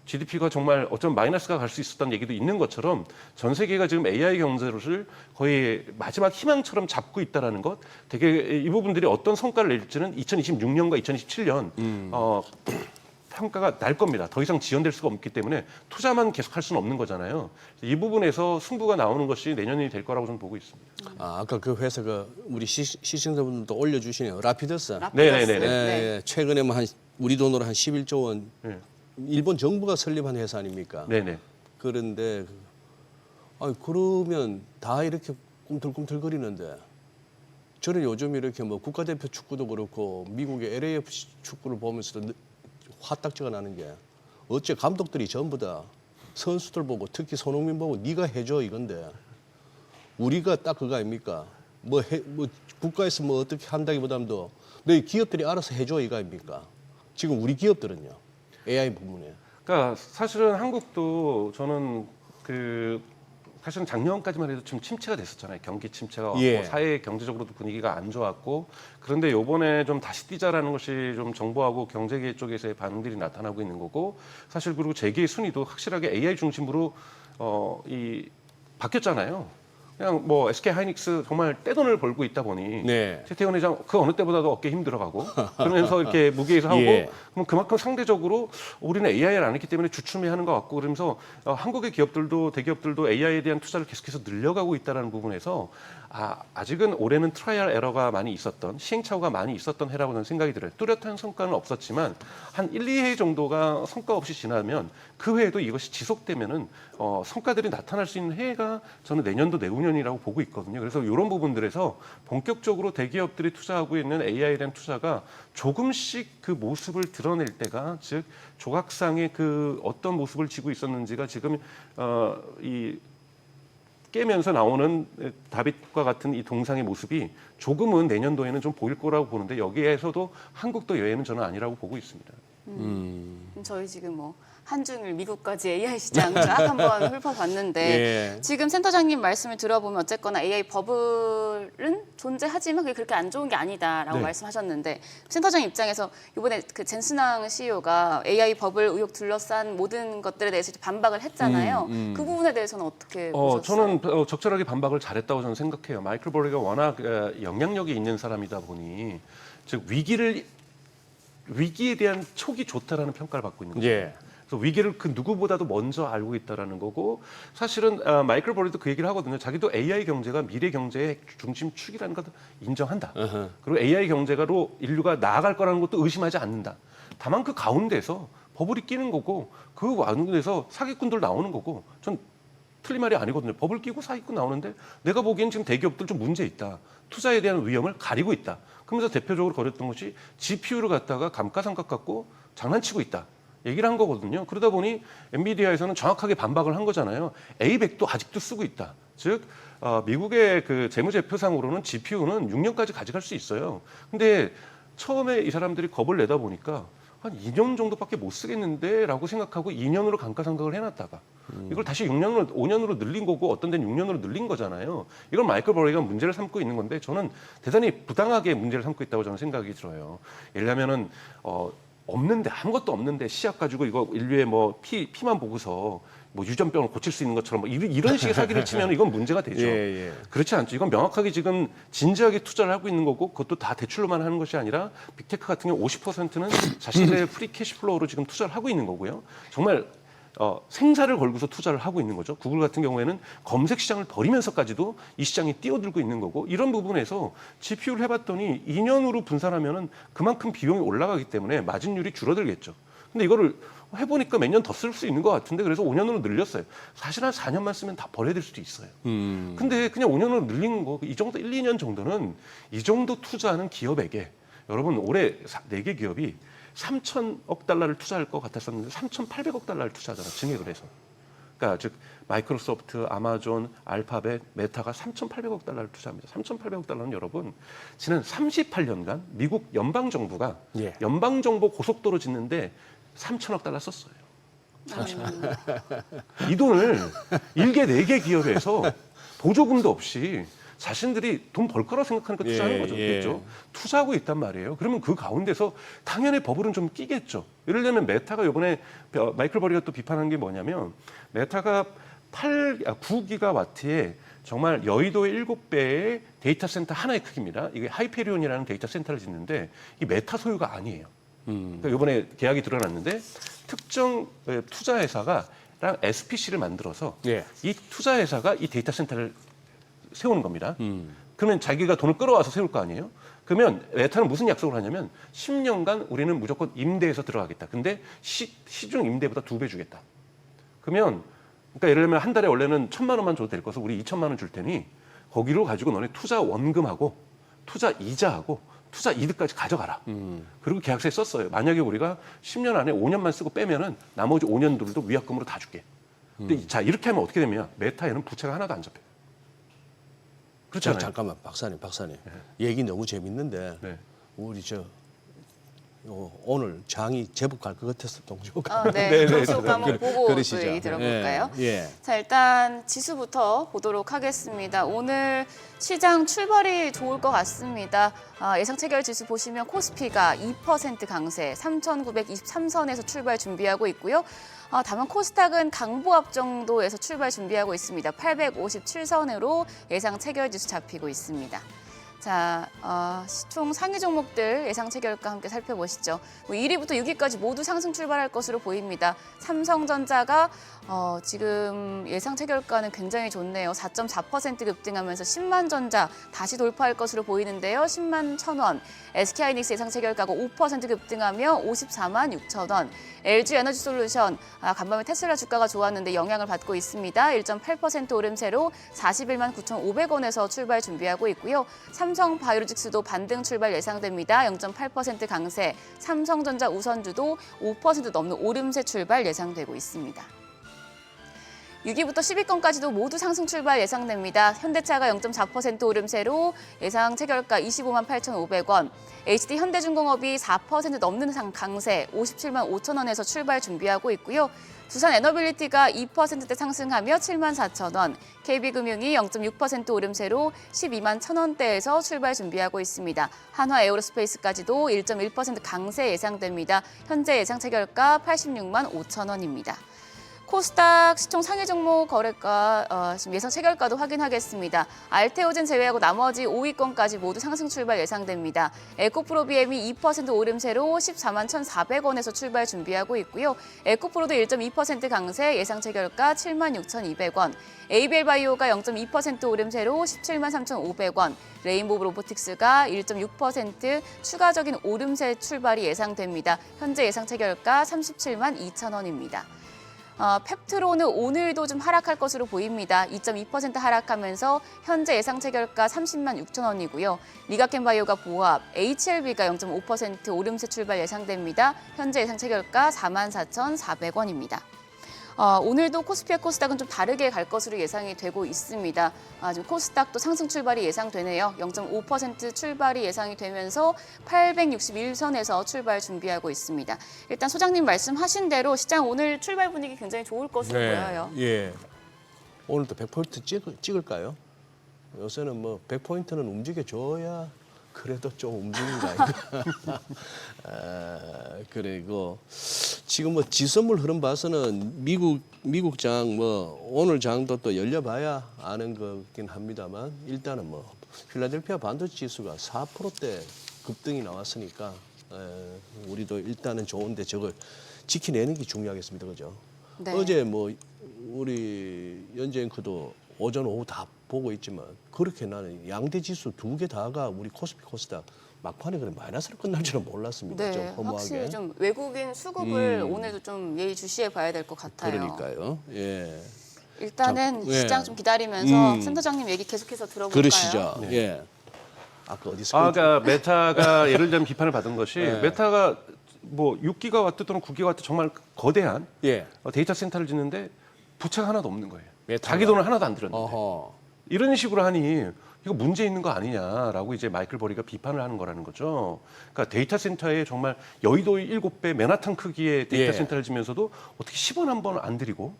GDP가 정말 어쩌면 마이너스가 갈 수 있었다는 얘기도 있는 것처럼 전 세계가 지금 AI 경제를 거의 마지막 희망처럼 잡고 있다는 것 되게 이 부분들이 어떤 성과를 낼지는 2026년과 2027년 평가가 날 겁니다. 더 이상 지연될 수가 없기 때문에 투자만 계속할 수는 없는 거잖아요. 이 부분에서 승부가 나오는 것이 내년이 될 거라고 저는 보고 있습니다. 아까 그 회사가 우리 시청자분들도 올려주시네요. 라피더스. 네네네. 네, 최근에 뭐 우리 돈으로 한 11조 원. 네. 일본 정부가 설립한 회사 아닙니까? 네네. 그런데 그러면 다 이렇게 꿈틀꿈틀거리는데 저는 요즘 이렇게 뭐 국가대표 축구도 그렇고 미국의 LAFC 축구를 보면서도 화딱지가 나는 게 어째 감독들이 전부 다 선수들 보고 특히 손흥민 보고 네가 해줘 이건데 우리가 딱 그거 아닙니까? 뭐 국가에서 뭐 어떻게 한다기보다도 너희 기업들이 알아서 해줘 이거 아닙니까? 지금 우리 기업들은요 AI 부분에. 그러니까 사실은 한국도 저는 사실은 작년까지만 해도 좀 침체가 됐었잖아요. 경기 침체가 왔고 예. 사회 경제적으로도 분위기가 안 좋았고 그런데 이번에 좀 다시 뛰자라는 것이 좀 정부하고 경제계 쪽에서의 반응들이 나타나고 있는 거고 사실 그리고 재계의 순위도 확실하게 AI 중심으로 바뀌었잖아요. 그냥 뭐 SK 하이닉스 정말 떼돈을 벌고 있다 보니 네. 최태원 회장 그 어느 때보다도 어깨 힘들어가고 그러면서 이렇게 무게에서 하고 예. 그럼 그만큼 상대적으로 우리는 AI를 안 했기 때문에 주춤해하는 것 같고 그러면서 한국의 기업들도 대기업들도 AI에 대한 투자를 계속해서 늘려가고 있다는 부분에서 아직은 올해는 트라이얼 에러가 많이 있었던 시행착오가 많이 있었던 해라고 저는 생각이 들어요. 뚜렷한 성과는 없었지만 한 1, 2해 정도가 성과 없이 지나면 그 해에도 이것이 지속되면은 성과들이 나타날 수 있는 해가 저는 내년도 내후년이라고 보고 있거든요. 그래서 이런 부분들에서 본격적으로 대기업들이 투자하고 있는 AI에 대한 투자가 조금씩 그 모습을 드러낼 때가 즉 조각상의 그 어떤 모습을 지고 있었는지가 지금 깨면서 나오는 다빗과 같은 이 동상의 모습이 조금은 내년도에는 좀 보일 거라고 보는데 여기에서도 한국도 예외는 저는 아니라고 보고 있습니다. 저희 지금 뭐 한중일 미국까지 AI 시장 쫙 한번 훑어봤는데 예. 지금 센터장님 말씀을 들어보면 어쨌거나 AI 버블은 존재하지만 그게 그렇게 안 좋은 게 아니다라고 네. 말씀하셨는데 센터장 입장에서 이번에 그 젠스낭 CEO가 AI 버블 의혹 둘러싼 모든 것들에 대해서 이제 반박을 했잖아요. 그 부분에 대해서는 어떻게 보셨어요? 저는 적절하게 반박을 잘했다고 저는 생각해요. 마이클 버리가 워낙 영향력이 있는 사람이다 보니 즉 위기에 대한 촉이 좋다라는 평가를 받고 있는 거예요. 예. 그래서 위기를 그 누구보다도 먼저 알고 있다라는 거고 사실은 마이클 버리도 그 얘기를 하거든요. 자기도 AI 경제가 미래 경제의 중심축이라는 것도 인정한다. 그리고 AI 경제가로 인류가 나아갈 거라는 것도 의심하지 않는다. 다만 그 가운데서 버블이 끼는 거고 그 가운데서 사기꾼들 나오는 거고 전 틀린 말이 아니거든요. 버블 끼고 사기꾼 나오는데 내가 보기엔 지금 대기업들 좀 문제 있다. 투자에 대한 위험을 가리고 있다. 그러면서 대표적으로 거렸던 것이 GPU를 갖다가 감가상각 갖고 장난치고 있다. 얘기를 한 거거든요. 그러다 보니 엔비디아에서는 정확하게 반박을 한 거잖아요. A100도 아직도 쓰고 있다. 즉 미국의 그 재무제표상으로는 GPU는 6년까지 가져갈 수 있어요. 근데 처음에 이 사람들이 겁을 내다 보니까 한 2년 정도밖에 못 쓰겠는데라고 생각하고 2년으로 감가상각을 해놨다가 이걸 다시 6년으로 5년으로 늘린 거고 어떤 데는 6년으로 늘린 거잖아요. 이걸 마이클 버리가 문제를 삼고 있는 건데 저는 대단히 부당하게 문제를 삼고 있다고 저는 생각이 들어요. 예를 들면은 없는데 아무것도 없는데 시약 가지고 이거 인류의 뭐 피만 보고서 뭐 유전병을 고칠 수 있는 것처럼 뭐 이런 식의 사기를 치면 이건 문제가 되죠. 예. 그렇지 않죠. 이건 명확하게 지금 진지하게 투자를 하고 있는 거고 그것도 다 대출로만 하는 것이 아니라 빅테크 같은 경우 50%는 자신들의 프리 캐시플로우로 지금 투자를 하고 있는 거고요. 정말 생사를 걸고서 투자를 하고 있는 거죠. 구글 같은 경우에는 검색 시장을 버리면서까지도 이 시장에 뛰어들고 있는 거고 이런 부분에서 GPU를 해봤더니 2년으로 분산하면은 그만큼 비용이 올라가기 때문에 마진율이 줄어들겠죠. 근데 이거를 해보니까 몇 년 더 쓸 수 있는 것 같은데 그래서 5년으로 늘렸어요. 사실 한 4년만 쓰면 다 버려야 될 수도 있어요. 근데 그냥 5년으로 늘린 거 이 정도 1, 2년 정도는 이 정도 투자하는 기업에게 여러분 올해 4개 기업이 3천억 달러를 투자할 것 같았었는데 3,800억 달러를 투자하잖아 증액을 해서. 그러니까 즉 마이크로소프트, 아마존, 알파벳, 메타가 3,800억 달러를 투자합니다. 3,800억 달러는 여러분 지난 38년간 미국 연방 정부가 예. 연방 정부 고속도로 짓는데 3천억 달러 썼어요. 이 돈을 1개, 4개 기업에서 보조금도 없이 자신들이 돈 벌 거라고 생각하니까 투자하는 거죠. 그렇죠? 투자하고 있단 말이에요. 그러면 그 가운데서 당연히 버블은 좀 끼겠죠. 예를 들면 메타가 이번에 마이클 버리가 또 비판한 게 뭐냐면 메타가 9기가와트의 정말 여의도의 7배의 데이터 센터 하나의 크기입니다. 이게 하이페리온이라는 데이터 센터를 짓는데 이 메타 소유가 아니에요. 그러니까 이번에 계약이 드러났는데 특정 투자회사가 SPC를 만들어서 예. 이 투자회사가 이 데이터 센터를 세우는 겁니다. 그러면 자기가 돈을 끌어와서 세울 거 아니에요? 그러면 메타는 무슨 약속을 하냐면 10년간 우리는 무조건 임대해서 들어가겠다. 근데 시중 임대보다 2배 주겠다. 그러면 그러니까 예를 들면 한 달에 원래는 1,000만 원만 줘도 될 것을 우리 2,000만 원 줄 테니 거기로 가지고 너네 투자 원금하고 투자 이자하고 투자 이득까지 가져가라. 그리고 계약서에 썼어요. 만약에 우리가 10년 안에 5년만 쓰고 빼면은 나머지 5년들도 위약금으로 다 줄게. 근데 자 이렇게 하면 어떻게 되면 메타에는 부채가 하나도 안 잡혀요. 그렇잖아요. 잠깐만 박사님. 얘기 너무 재밌는데 네. 우리 오늘 장이 제법 갈 것 같아서 동조가. 네, 계속 한번 보고 또 그러시죠. 얘기 들어볼까요? 예. 자, 일단 지수부터 보도록 하겠습니다. 오늘 시장 출발이 좋을 것 같습니다. 예상 체결 지수 보시면 코스피가 2% 강세, 3,923선에서 출발 준비하고 있고요. 다만 코스닥은 강보합 정도에서 출발 준비하고 있습니다. 857선으로 예상 체결 지수 잡히고 있습니다. 자, 총 상위 종목들 예상 체결가 함께 살펴보시죠. 1위부터 6위까지 모두 상승 출발할 것으로 보입니다. 삼성전자가 지금 예상 체결가는 굉장히 좋네요. 4.4% 급등하면서 10만 전자 다시 돌파할 것으로 보이는데요. 10만 1,000원. SK하이닉스 예상 체결가가 5% 급등하며 54만 6천 원. LG에너지솔루션 간밤에 테슬라 주가가 좋았는데 영향을 받고 있습니다. 1.8% 오름세로 41만 9,500원에서 출발 준비하고 있고요. 삼성바이오로직스도 반등 출발 예상됩니다. 0.8% 강세. 삼성전자 우선주도 5% 넘는 오름세 출발 예상되고 있습니다. 6위부터 10위권까지도 모두 상승 출발 예상됩니다. 현대차가 0.4% 오름세로 예상 체결가 25만 8,500원. HD 현대중공업이 4% 넘는 강세 57만 5천 원에서 출발 준비하고 있고요. 두산 에너빌리티가 2%대 상승하며 7만 4천 원. KB금융이 0.6% 오름세로 12만 1천 원대에서 출발 준비하고 있습니다. 한화 에어로스페이스까지도 1.1% 강세 예상됩니다. 현재 예상 체결가 86만 5천 원입니다. 코스닥 시총 상위 종목 거래가 지금 예상 체결가도 확인하겠습니다. 알테오젠 제외하고 나머지 5위권까지 모두 상승 출발 예상됩니다. 에코프로비엠이 2% 오름세로 14만 1,400원에서 출발 준비하고 있고요. 에코프로도 1.2% 강세 예상 체결가 7만 6,200원. 에이벨바이오가 0.2% 오름세로 17만 3,500원. 레인보우 로보틱스가 1.6% 추가적인 오름세 출발이 예상됩니다. 현재 예상 체결가 37만 2천 원입니다. 펩트로는 오늘도 좀 하락할 것으로 보입니다. 2.2% 하락하면서 현재 예상 체결가 30만 6천 원이고요. 리가켄바이오가 보합, HLB가 0.5% 오름세 출발 예상됩니다. 현재 예상 체결가 4만 4,400원입니다. 오늘도 코스피와 코스닥은 좀 다르게 갈 것으로 예상이 되고 있습니다. 지금 코스닥도 상승 출발이 예상되네요. 0.5% 출발이 예상이 되면서 861선에서 출발 준비하고 있습니다. 일단 소장님 말씀하신 대로 시장 오늘 출발 분위기 굉장히 좋을 것으로 보여요. 예. 오늘도 100포인트 찍을까요? 요새는 뭐 100포인트는 움직여줘야 그래도 좀 움직이는 거 아닌가. 그리고 지금 뭐 지선물 흐름 봐서는 미국 장 뭐 오늘 장도 또 열려봐야 아는 거긴 합니다만 일단은 뭐 필라델피아 반도체 지수가 4%대 급등이 나왔으니까 우리도 일단은 좋은데 저걸 지켜내는 게 중요하겠습니다, 그죠? 네. 어제 뭐 우리 연재 앵커도 오전 오후 다 보고 있지만 그렇게 나는 양대 지수 두 개 다가 우리 코스피 코스닥 막판에 그래 마이너스로 끝날 줄은 몰랐습니다. 좀 네, 허무하게. 확실히 좀 외국인 수급을 오늘도 좀 예의주시해 봐야 될 것 같아요. 그러니까요. 예. 일단은 예. 시장 좀 기다리면서 센터장님 얘기 계속해서 들어볼까요? 그러시죠. 예. 아까 어디서 그러니까 메타가 예를 들면 비판을 받은 것이 메타가 뭐 6기가와트 또는 9기가와트 정말 거대한 예. 데이터 센터를 짓는데 부채가 하나도 없는 거예요. 메타가. 자기 돈을 하나도 안 들였는데. 어허. 이런 식으로 하니 이거 문제 있는 거 아니냐라고 이제 마이클 버리가 비판을 하는 거라는 거죠. 그러니까 데이터 센터에 정말 여의도의 7배 맨하탄 크기의 데이터 예. 센터를 지면서도 어떻게 10원 한 번 안 들이고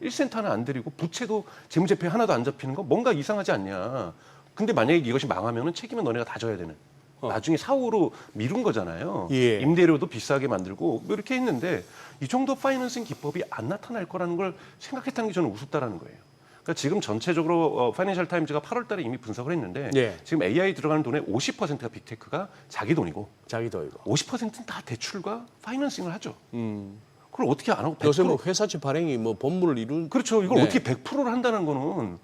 1센트 하나 안 들이고 부채도 재무제표에 하나도 안 잡히는 거 뭔가 이상하지 않냐. 근데 만약에 이것이 망하면은 책임은 너네가 다 져야 되는. 나중에 사후로 미룬 거잖아요. 예. 임대료도 비싸게 만들고 뭐 이렇게 했는데 이 정도 파이낸싱 기법이 안 나타날 거라는 걸 생각했다는 게 저는 우습다라는 거예요. 그러니까 지금 전체적으로 파이낸셜 타임즈가 8월 달에 이미 분석을 했는데 예. 지금 AI 들어가는 돈의 50%가 빅테크가 자기 돈이고 자기도 이거. 50%는 다 대출과 파이낸싱을 하죠. 그걸 어떻게 안 하고 100%? 요새 뭐 회사채 발행이 뭐 본물을 이룬. 그렇죠. 이걸 네. 어떻게 100%를 한다는 거는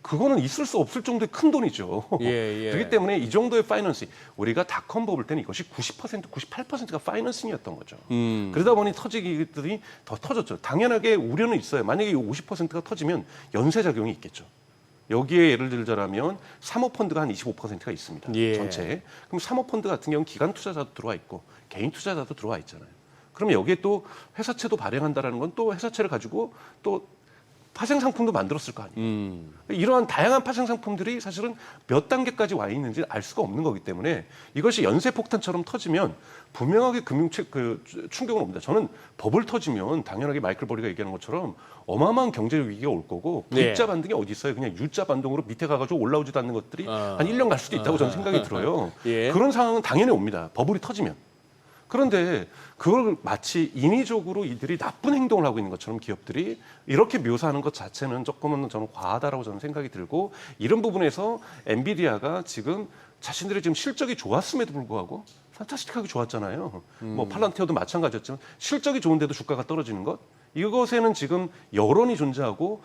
그거는 있을 수 없을 정도의 큰 돈이죠. 예. 그렇기 때문에 이 정도의 파이낸싱 우리가 닷컴 버블 때는 이것이 90%, 98%가 파이낸싱이었던 거죠. 그러다 보니 터지기들이 더 터졌죠. 당연하게 우려는 있어요. 만약에 이 50%가 터지면 연쇄작용이 있겠죠. 여기에 예를 들자면 사모펀드가 한 25%가 있습니다. 예. 전체에. 그럼 사모펀드 같은 경우는 기관 투자자도 들어와 있고 개인 투자자도 들어와 있잖아요. 그러면 여기에 또 회사채도 발행한다라는 건 또 회사채를 가지고 또 파생 상품도 만들었을 거 아니에요. 이러한 다양한 파생 상품들이 사실은 몇 단계까지 와 있는지 알 수가 없는 거기 때문에 이것이 연쇄 폭탄처럼 터지면 분명하게 충격은 옵니다. 저는 버블 터지면 당연하게 마이클 버리가 얘기하는 것처럼 어마어마한 경제적 위기가 올 거고 V자 반등이 어디 있어요? 그냥 U자 반등으로 밑에 가가지고 올라오지도 않는 것들이 한 1년 갈 수도 있다고 저는 생각이 들어요. 예. 그런 상황은 당연히 옵니다. 버블이 터지면. 그런데 그걸 마치 인위적으로 이들이 나쁜 행동을 하고 있는 것처럼 기업들이 이렇게 묘사하는 것 자체는 조금은 저는 과하다라고 저는 생각이 들고 이런 부분에서 엔비디아가 지금 자신들의 지금 실적이 좋았음에도 불구하고 판타스틱하게 좋았잖아요. 뭐 팔란티어도 마찬가지였지만 실적이 좋은데도 주가가 떨어지는 것 이것에는 지금 여론이 존재하고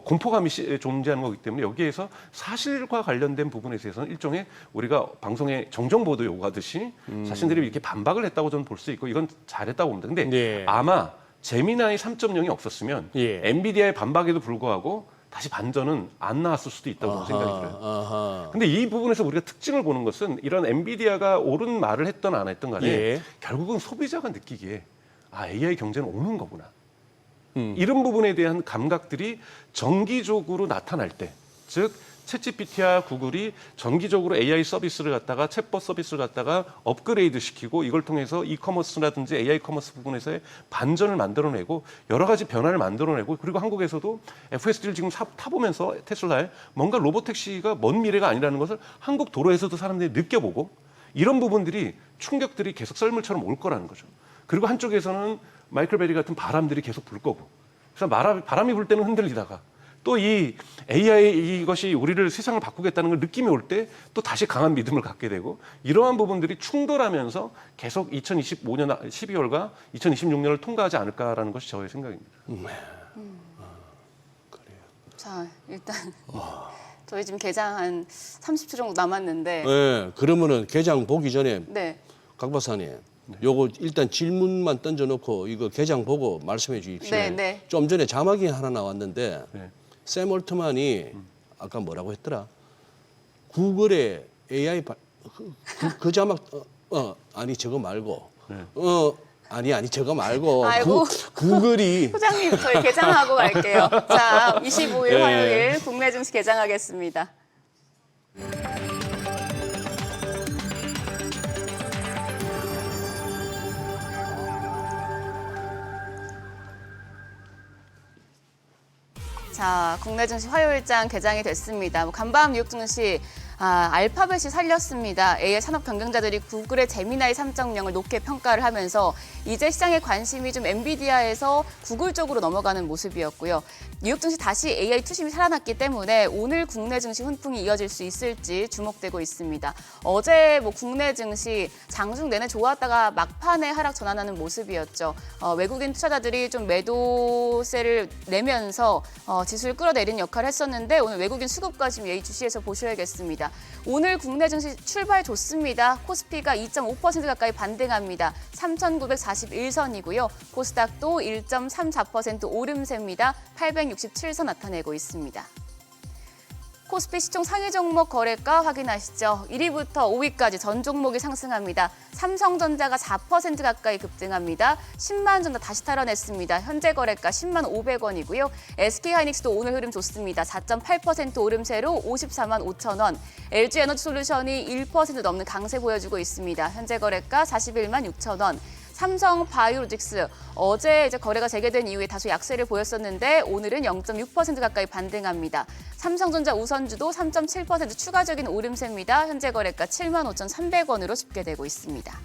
공포감이 존재하는 거기 때문에 여기에서 사실과 관련된 부분에 대해서는 일종의 우리가 방송에 정정 보도 요구하듯이 자신들이 이렇게 반박을 했다고 저는 볼 수 있고 이건 잘했다고 봅니다. 근데 네. 아마 제미나이 3.0이 없었으면 예. 엔비디아의 반박에도 불구하고 다시 반전은 안 나왔을 수도 있다고 저는 생각이 들어요. 아하. 근데 이 부분에서 우리가 특징을 보는 것은 이런 엔비디아가 옳은 말을 했던 안 했던 간에 예. 결국은 소비자가 느끼기에 아 AI 경제는 오는 거구나. 이런 부분에 대한 감각들이 정기적으로 나타날 때, 즉 챗GPT와 구글이 정기적으로 AI 서비스를 갖다가 챗봇 서비스를 갖다가 업그레이드 시키고 이걸 통해서 이커머스라든지 AI 커머스 부분에서의 반전을 만들어내고 여러 가지 변화를 만들어내고 그리고 한국에서도 FSD를 지금 타보면서 테슬라에 뭔가 로보택시가 먼 미래가 아니라는 것을 한국 도로에서도 사람들이 느껴보고 이런 부분들이 충격들이 계속 썰물처럼 올 거라는 거죠. 그리고 한쪽에서는 마이클 베리 같은 바람들이 계속 불 거고 그래서 바람이 불 때는 흔들리다가 또 이 AI 이것이 우리를 세상을 바꾸겠다는 걸 느낌이 올 때 또 다시 강한 믿음을 갖게 되고 이러한 부분들이 충돌하면서 계속 2025년 12월과 2026년을 통과하지 않을까라는 것이 저의 생각입니다. 자, 일단 저희 지금 개장 한 30초 정도 남았는데 네, 그러면은 개장 보기 전에 네. 각 박사님, 요거 일단 질문만 던져놓고 이거 개장 보고 말씀해 주십시오. 네, 네. 좀 전에 자막이 하나 나왔는데 네. 샘 올트만이 아까 뭐라고 했더라? 구글의 AI 그 자막 아니 저거 말고 네. 아니 저거 말고 아이고. 구글이 소장님 저희 개장하고 갈게요. 자, 25일 네. 화요일 국내 증시 개장하겠습니다. 자, 국내 증시 화요일장 개장이 됐습니다. 간밤 뉴욕 증시 알파벳이 살렸습니다. AI 산업 경쟁자들이 구글의 제미나이 3.0을 높게 평가를 하면서 이제 시장의 관심이 좀 엔비디아에서 구글 쪽으로 넘어가는 모습이었고요. 뉴욕 증시 다시 AI 투심이 살아났기 때문에 오늘 국내 증시 훈풍이 이어질 수 있을지 주목되고 있습니다. 어제 국내 증시 장중 내내 좋았다가 막판에 하락 전환하는 모습이었죠. 외국인 투자자들이 좀 매도세를 내면서 지수를 끌어내리는 역할을 했었는데 오늘 외국인 수급과 지금 예의 주시해서 보셔야겠습니다. 오늘 국내 증시 출발 좋습니다. 코스피가 2.5% 가까이 반등합니다. 3,941선이고요. 코스닥도 1.34% 오름세입니다. 867선 나타내고 있습니다. 코스피 시총 상위 종목 거래가 확인하시죠. 1위부터 5위까지 전 종목이 상승합니다. 삼성전자가 4% 가까이 급등합니다. 10만 전 다시 탈환했습니다. 현재 거래가 10만 500원이고요. SK하이닉스도 오늘 흐름 좋습니다. 4.8% 오름세로 54만 5천 원. LG에너지솔루션이 1% 넘는 강세 보여주고 있습니다. 현재 거래가 41만 6천 원. 삼성 바이오로직스 어제 거래가 재개된 이후에 다소 약세를 보였었는데 오늘은 0.6% 가까이 반등합니다. 삼성전자 우선주도 3.7% 추가적인 오름세입니다. 현재 거래가 7만 5,300원으로 집계되고 있습니다.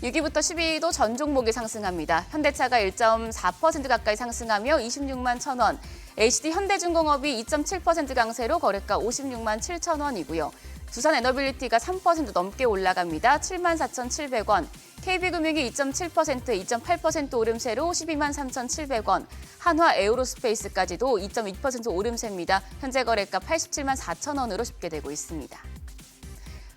6위부터 10위도 전 종목이 상승합니다. 현대차가 1.4% 가까이 상승하며 26만 1,000원. HD 현대중공업이 2.7% 강세로 거래가 56만 7천 원이고요. 두산에너빌리티가 3% 넘게 올라갑니다. 7만 4,700원. KB금융이 2.7%, 2.8% 오름세로 12만 3,700원. 한화 에어로스페이스까지도 2.2% 오름세입니다. 현재 거래가 87만 4천 원으로 집계되고 있습니다.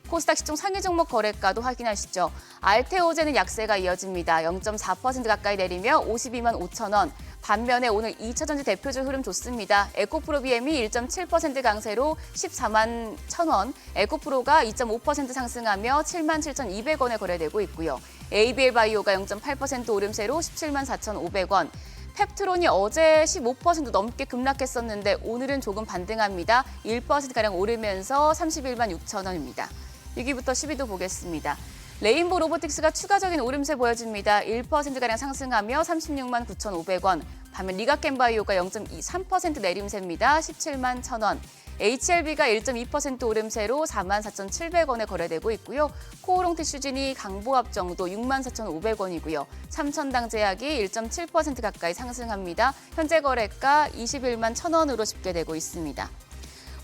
코스닥 시총 상위 종목 거래가도 확인하시죠. 알테오제는 약세가 이어집니다. 0.4% 가까이 내리며 52만 5천 원. 반면에 오늘 2차전지 대표주 흐름 좋습니다. 에코프로 BM이 1.7% 강세로 14만 1천 원, 에코프로가 2.5% 상승하며 7만 7,200원에 거래되고 있고요. ABL 바이오가 0.8% 오름세로 17만 4,500원. 펩트론이 어제 15% 넘게 급락했었는데 오늘은 조금 반등합니다. 1%가량 오르면서 31만 6천 원입니다. 6위부터 10위도 보겠습니다. 레인보 로보틱스가 추가적인 오름세 보여줍니다. 1%가량 상승하며 36만 9,500원. 반면 리가켄바이오가 0.23% 내림세입니다. 17만 1,000원. HLB가 1.2% 오름세로 4만 4,700원에 거래되고 있고요. 코오롱 티슈진이 강보합 정도 6만 4,500원이고요. 삼천당 제약이 1.7% 가까이 상승합니다. 현재 거래가 21만 1,000원으로 집계되고 있습니다.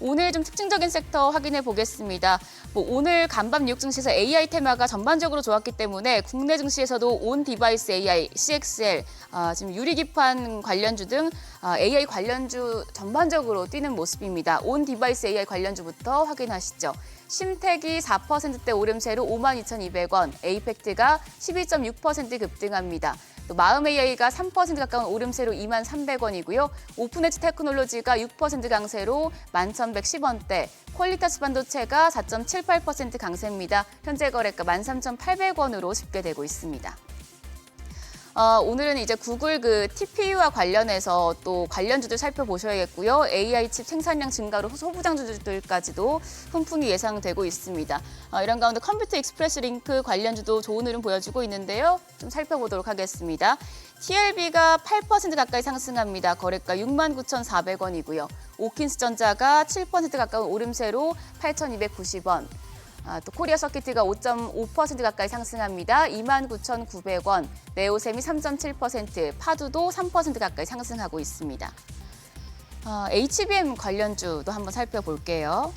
오늘 좀 특징적인 섹터 확인해 보겠습니다. 오늘 간밤 뉴욕 증시에서 AI 테마가 전반적으로 좋았기 때문에 국내 증시에서도 온 디바이스 AI, CXL, 지금 유리기판 관련주 등 AI 관련주 전반적으로 뛰는 모습입니다. 온 디바이스 AI 관련주부터 확인하시죠. 심택이 4%대 오름세로 52,200원, 에이펙트가 12.6% 급등합니다. 또 마음 AI가 3% 가까운 오름세로 23,300원이고요. 오픈엣지 테크놀로지가 6% 강세로 11,110원대, 퀄리타스 반도체가 4.78% 강세입니다. 현재 거래가 13,800원으로 집계되고 있습니다. 오늘은 이제 구글 TPU와 관련해서 또 관련주들 살펴보셔야겠고요. AI 칩 생산량 증가로 소부장주들까지도 훈풍이 예상되고 있습니다. 이런 가운데 컴퓨터 익스프레스 링크 관련주도 좋은 흐름 보여주고 있는데요. 좀 살펴보도록 하겠습니다. TLB가 8% 가까이 상승합니다. 거래가 69,400원이고요. 오킨스전자가 7% 가까운 오름세로 8,290원. 또 코리아 서키트가 5.5% 가까이 상승합니다. 29,900원. 네오셈이 3.7%, 파두도 3% 가까이 상승하고 있습니다. HBM 관련주도 한번 살펴볼게요.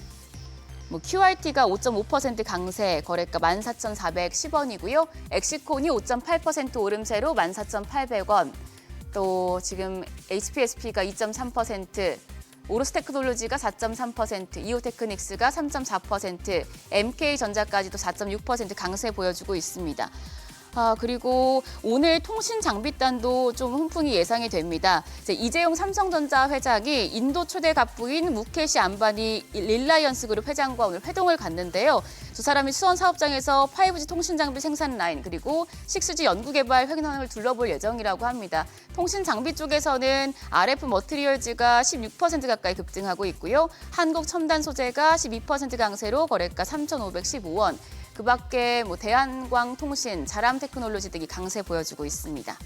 QRT가 5.5% 강세, 거래가 14,410원이고요. 엑시콘이 5.8% 오름세로 14,800원. 또 지금 HPSP가 2.3%, 오로스 테크놀로지가 4.3%, 이오테크닉스가 3.4%, MK전자까지도 4.6% 강세 보여주고 있습니다. 그리고 오늘 통신 장비단도 좀 훈풍이 예상이 됩니다. 이재용 삼성전자 회장이 인도 초대 갑부인 무케시 안바니 릴라이언스 그룹 회장과 오늘 회동을 갖는데요. 두 사람이 수원 사업장에서 5G 통신 장비 생산 라인 그리고 6G 연구개발 횡단을 둘러볼 예정이라고 합니다. 통신 장비 쪽에서는 RF 머티리얼즈가 16% 가까이 급등하고 있고요. 한국 첨단 소재가 12% 강세로 거래가 3,515원. 그 밖에 대한광통신, 자람테크놀로지 등이 강세 보여주고 있습니다.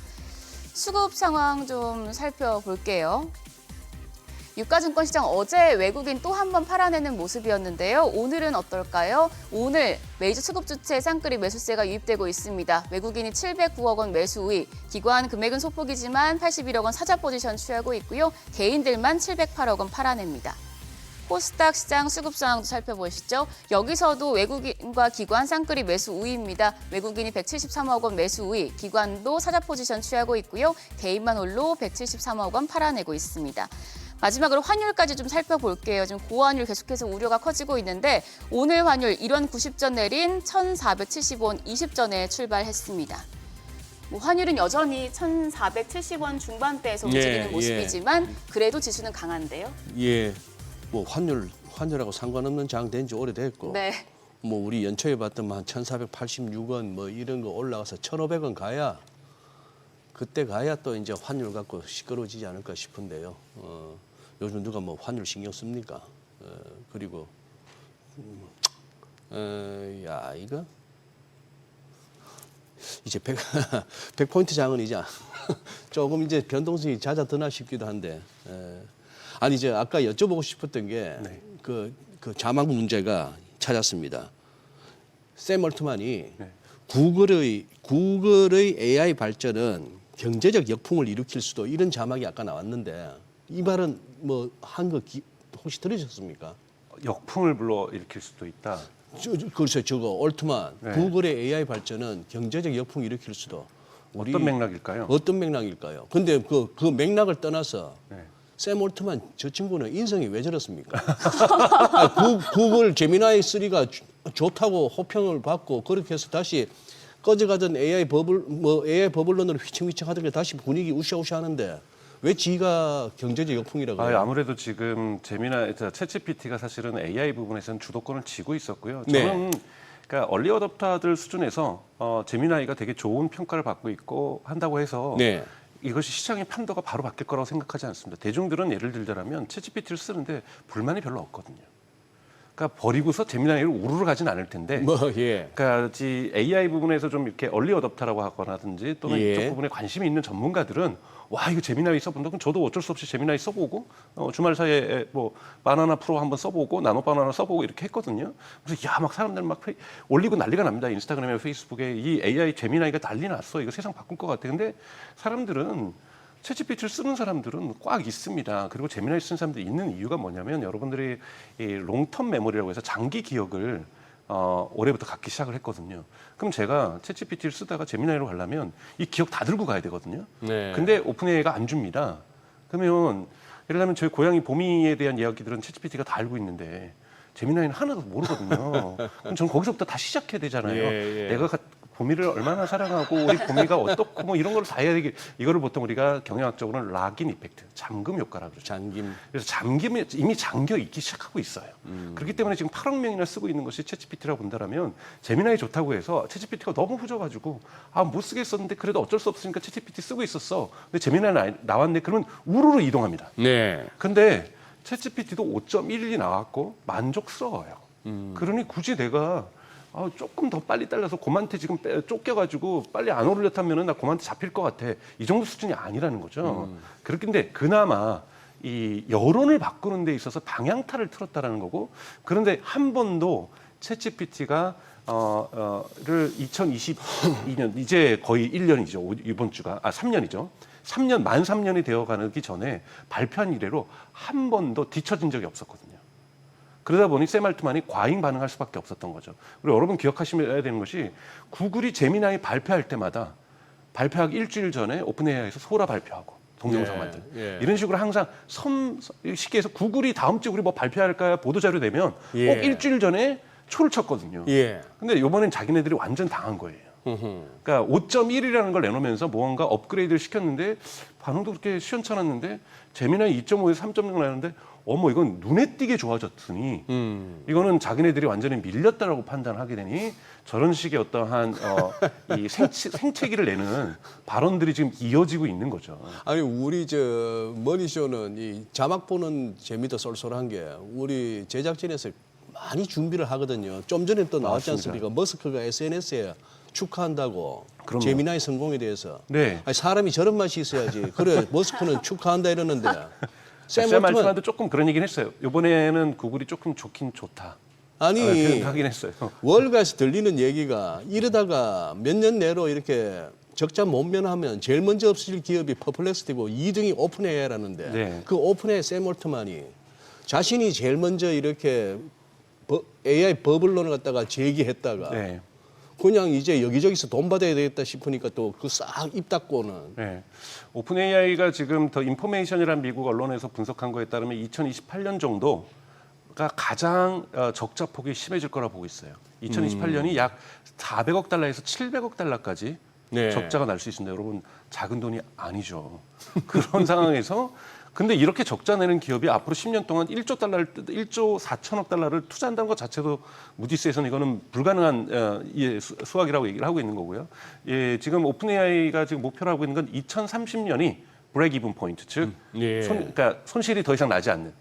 수급 상황 좀 살펴볼게요. 유가증권 시장 어제 외국인 또 한 번 팔아내는 모습이었는데요. 오늘은 어떨까요? 오늘 메이저 수급 주체 쌍끌이 매수세가 유입되고 있습니다. 외국인이 709억 원 매수 우위, 기관 금액은 소폭이지만 81억 원 사자 포지션 취하고 있고요. 개인들만 708억 원 팔아냅니다. 코스닥 시장 수급 상황도 살펴보시죠. 여기서도 외국인과 기관 쌍끌이 매수 우위입니다. 외국인이 173억 원 매수 우위, 기관도 사자 포지션 취하고 있고요. 개인만 홀로 173억 원 팔아내고 있습니다. 마지막으로 환율까지 좀 살펴볼게요. 지금 고환율 계속해서 우려가 커지고 있는데 오늘 환율 1원 90전 내린 1,470원 20전에 출발했습니다. 환율은 여전히 1,470원 중반대에서 움직이는 모습이지만 그래도 지수는 강한데요. 예. 환율하고 상관없는 장 된 지 오래됐고, 네. 우리 연초에 봤던 한 1,486원 이런 거 올라가서 1,500원 가야 그때 가야 또 이제 환율 갖고 시끄러워지지 않을까 싶은데요. 요즘 누가 환율 신경 씁니까? 그리고 이거 이제 100포인트 장은 이제 조금 이제 변동성이 잦아드나 싶기도 한데. 아니 이제 아까 여쭤보고 싶었던 게 그 자막 문제가 찾았습니다. 샘 얼트만이 구글의 AI 발전은 경제적 역풍을 일으킬 수도 이런 자막이 아까 나왔는데 이 말은 한 거 혹시 들으셨습니까? 역풍을 불러일으킬 수도 있다. 그래서 저거 얼트만 구글의 AI 발전은 경제적 역풍을 일으킬 수도 어떤 맥락일까요? 어떤 맥락일까요? 근데 그 맥락을 떠나서 샘 올트만 저 친구는 인성이 왜 저렇습니까? 구글 제미나이 3가 좋다고 호평을 받고 그렇게 해서 다시 꺼져가던 AI 버블론으로 휘청휘청 하던 게 다시 분위기 우샤우샤 하는데 왜 지가 경제적 역풍이라고 해요? 아무래도 지금 챗GPT가 사실은 AI 부분에서는 주도권을 쥐고 있었고요. 네. 저는 그러니까 얼리 어댑터들 수준에서 제미나이가 되게 좋은 평가를 받고 있고 한다고 해서 네. 이것이 시장의 판도가 바로 바뀔 거라고 생각하지 않습니다. 대중들은 예를 들자면 챗GPT를 쓰는데 불만이 별로 없거든요. 그러니까 버리고서 제미나이를 우르르 가진 않을 텐데. 예. 그러니까 AI 부분에서 좀 이렇게 얼리 어댑터라고 하거나든지 또는 예. 이쪽 부분에 관심이 있는 전문가들은 와 이거 제미나이 써본다 그럼 저도 어쩔 수 없이 제미나이 써보고 주말 사이에 뭐 바나나 프로 한번 써보고 나노 바나나 써보고 이렇게 했거든요. 그래서 야 막 사람들 막 올리고 난리가 납니다. 인스타그램에 페이스북에 이 AI 제미나이가 난리 났어. 이거 세상 바꿀 것 같아. 근데 사람들은 챗GPT를 쓰는 사람들은 꽉 있습니다. 그리고 제미나이 쓰는 사람들이 있는 이유가 뭐냐면 여러분들이 이 롱텀 메모리라고 해서 장기 기억을 올해부터 갖기 시작을 했거든요. 그럼 제가 챗GPT를 쓰다가 제미나이로 가려면 이 기억 다 들고 가야 되거든요. 네. 근데 오픈AI가 안 줍니다. 그러면 예를 들면 저희 고양이 보미에 대한 이야기들은 챗GPT가 다 알고 있는데 제미나이는 하나도 모르거든요. 그럼 저는 거기서부터 다 시작해야 되잖아요. 예. 내가 보미를 얼마나 사랑하고 우리 보미가 어떻고 뭐 이런 걸 다 해야 되기 이거를 보통 우리가 경영학적으로는 락인 이펙트, 잠금 효과라고 그러죠. 잠김. 그래서 잠김이 이미 잠겨 있기 시작하고 있어요. 그렇기 때문에 지금 8억 명이나 쓰고 있는 것이 챗GPT라고 본다라면 제미나이 좋다고 해서 챗GPT가 너무 후져가지고 못 쓰겠었는데 그래도 어쩔 수 없으니까 챗GPT 쓰고 있었어. 근데 제미나이 나왔네. 그러면 우르르 이동합니다. 네. 근데 챗GPT도 5.11이 나왔고 만족스러워요. 그러니 굳이 내가 조금 더 빨리 딸려서 곰한테 지금 쫓겨가지고 빨리 안 오르려타면은 나 곰한테 잡힐 것 같아. 이 정도 수준이 아니라는 거죠. 그렇긴데 그나마 이 여론을 바꾸는 데 있어서 방향타를 틀었다라는 거고 그런데 한 번도 챗GPT가 를 2022년 이제 거의 1년이죠. 이번 주가 3년이죠. 3년 만 3년이 되어가기 전에 발표한 이래로 한 번도 뒤처진 적이 없었거든요. 그러다 보니 샘 알트만이 과잉 반응할 수밖에 없었던 거죠. 그리고 여러분 기억하셔야 되는 것이 구글이 제미나이 발표할 때마다 발표하기 일주일 전에 오픈AI에서 소라 발표하고 동영상 만든 이런 식으로 항상 쉽게 해서 구글이 다음 주에 우리 뭐 발표할까요? 보도자료 내면 꼭 일주일 전에 초를 쳤거든요. 근데 이번엔 자기네들이 완전 당한 거예요. 그러니까 5.1이라는 걸 내놓으면서 뭔가 업그레이드를 시켰는데 반응도 그렇게 시원찮았는데 제미나이 2.5에서 3.0 나왔는데 이건 눈에 띄게 좋아졌으니 이거는 자기네들이 완전히 밀렸다라고 판단하게 되니 저런 식의 어떠한 이 생채기를 내는 발언들이 지금 이어지고 있는 거죠. 아니 우리 저 머니쇼는 이 자막 보는 재미도 쏠쏠한 게 우리 제작진에서 많이 준비를 하거든요. 좀 전에 또 나왔지 않습니까? 머스크가 SNS에 축하한다고 그럼요. 제미나이 성공에 대해서. 네. 아니, 사람이 저런 맛이 있어야지. 그래 머스크는 축하한다 이러는데 샘 알트만도 조금 그런 얘기는 했어요. 이번에는 구글이 조금 좋긴 좋다. 아니 하긴 했어요. 월가에서 들리는 얘기가 이러다가 몇 년 내로 이렇게 적자 못 면하면 제일 먼저 없어질 기업이 퍼플렉스티고 2등이 오픈AI라는데 네. 그 오픈AI 샘 올트만이 자신이 제일 먼저 이렇게 AI 버블론을 갖다가 제기했다가 네. 그냥 이제 여기저기서 돈 받아야 되겠다 싶으니까 또 그 싹 입 닫고는. 네. 오픈AI가 지금 더 인포메이션이라는 미국 언론에서 분석한 거에 따르면 2028년 정도가 가장 적자 폭이 심해질 거라 보고 있어요. 2028년이 약 400억 달러에서 700억 달러까지 네. 적자가 날 수 있습니다. 여러분 작은 돈이 아니죠. 그런 상황에서 근데 이렇게 적자 내는 기업이 앞으로 10년 동안 1조 4천억 달러를 투자한다는 것 자체도 무디스에서는 이거는 불가능한 수학이라고 얘기를 하고 있는 거고요. 지금 오픈AI가 지금 목표로 하고 있는 건 2030년이 브레이크 이븐 포인트, 즉 그러니까 손실이 더 이상 나지 않는.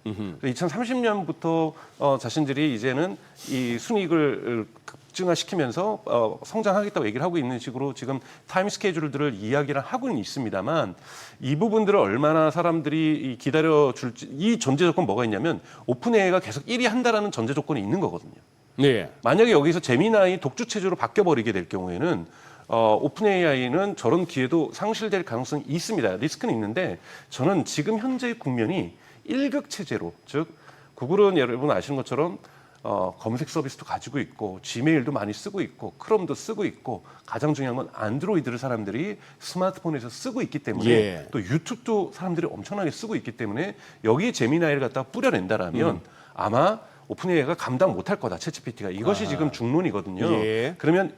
2030년부터 자신들이 이제는 이 순이익을 급증화시키면서 성장하겠다고 얘기를 하고 있는 식으로 지금 타임 스케줄들을 이야기를 하고는 있습니다만 이 부분들을 얼마나 사람들이 기다려줄지 이 전제 조건 뭐가 있냐면 오픈AI가 계속 1위 한다라는 전제 조건이 있는 거거든요. 네. 만약에 여기서 제미나이 독주 체제로 바뀌어버리게 될 경우에는 오픈AI는 저런 기회도 상실될 가능성이 있습니다. 리스크는 있는데 저는 지금 현재의 국면이 1극 체제로 즉 구글은 여러분 아시는 것처럼 검색 서비스도 가지고 있고 지메일도 많이 쓰고 있고 크롬도 쓰고 있고 가장 중요한 건 안드로이드를 사람들이 스마트폰에서 쓰고 있기 때문에 예. 또 유튜브도 사람들이 엄청나게 쓰고 있기 때문에 여기에 제미나이를 갖다가 뿌려낸다라면 아마 오픈AI가 감당 못할 거다, 챗GPT가. 이것이 지금 중론이거든요. 예. 그러면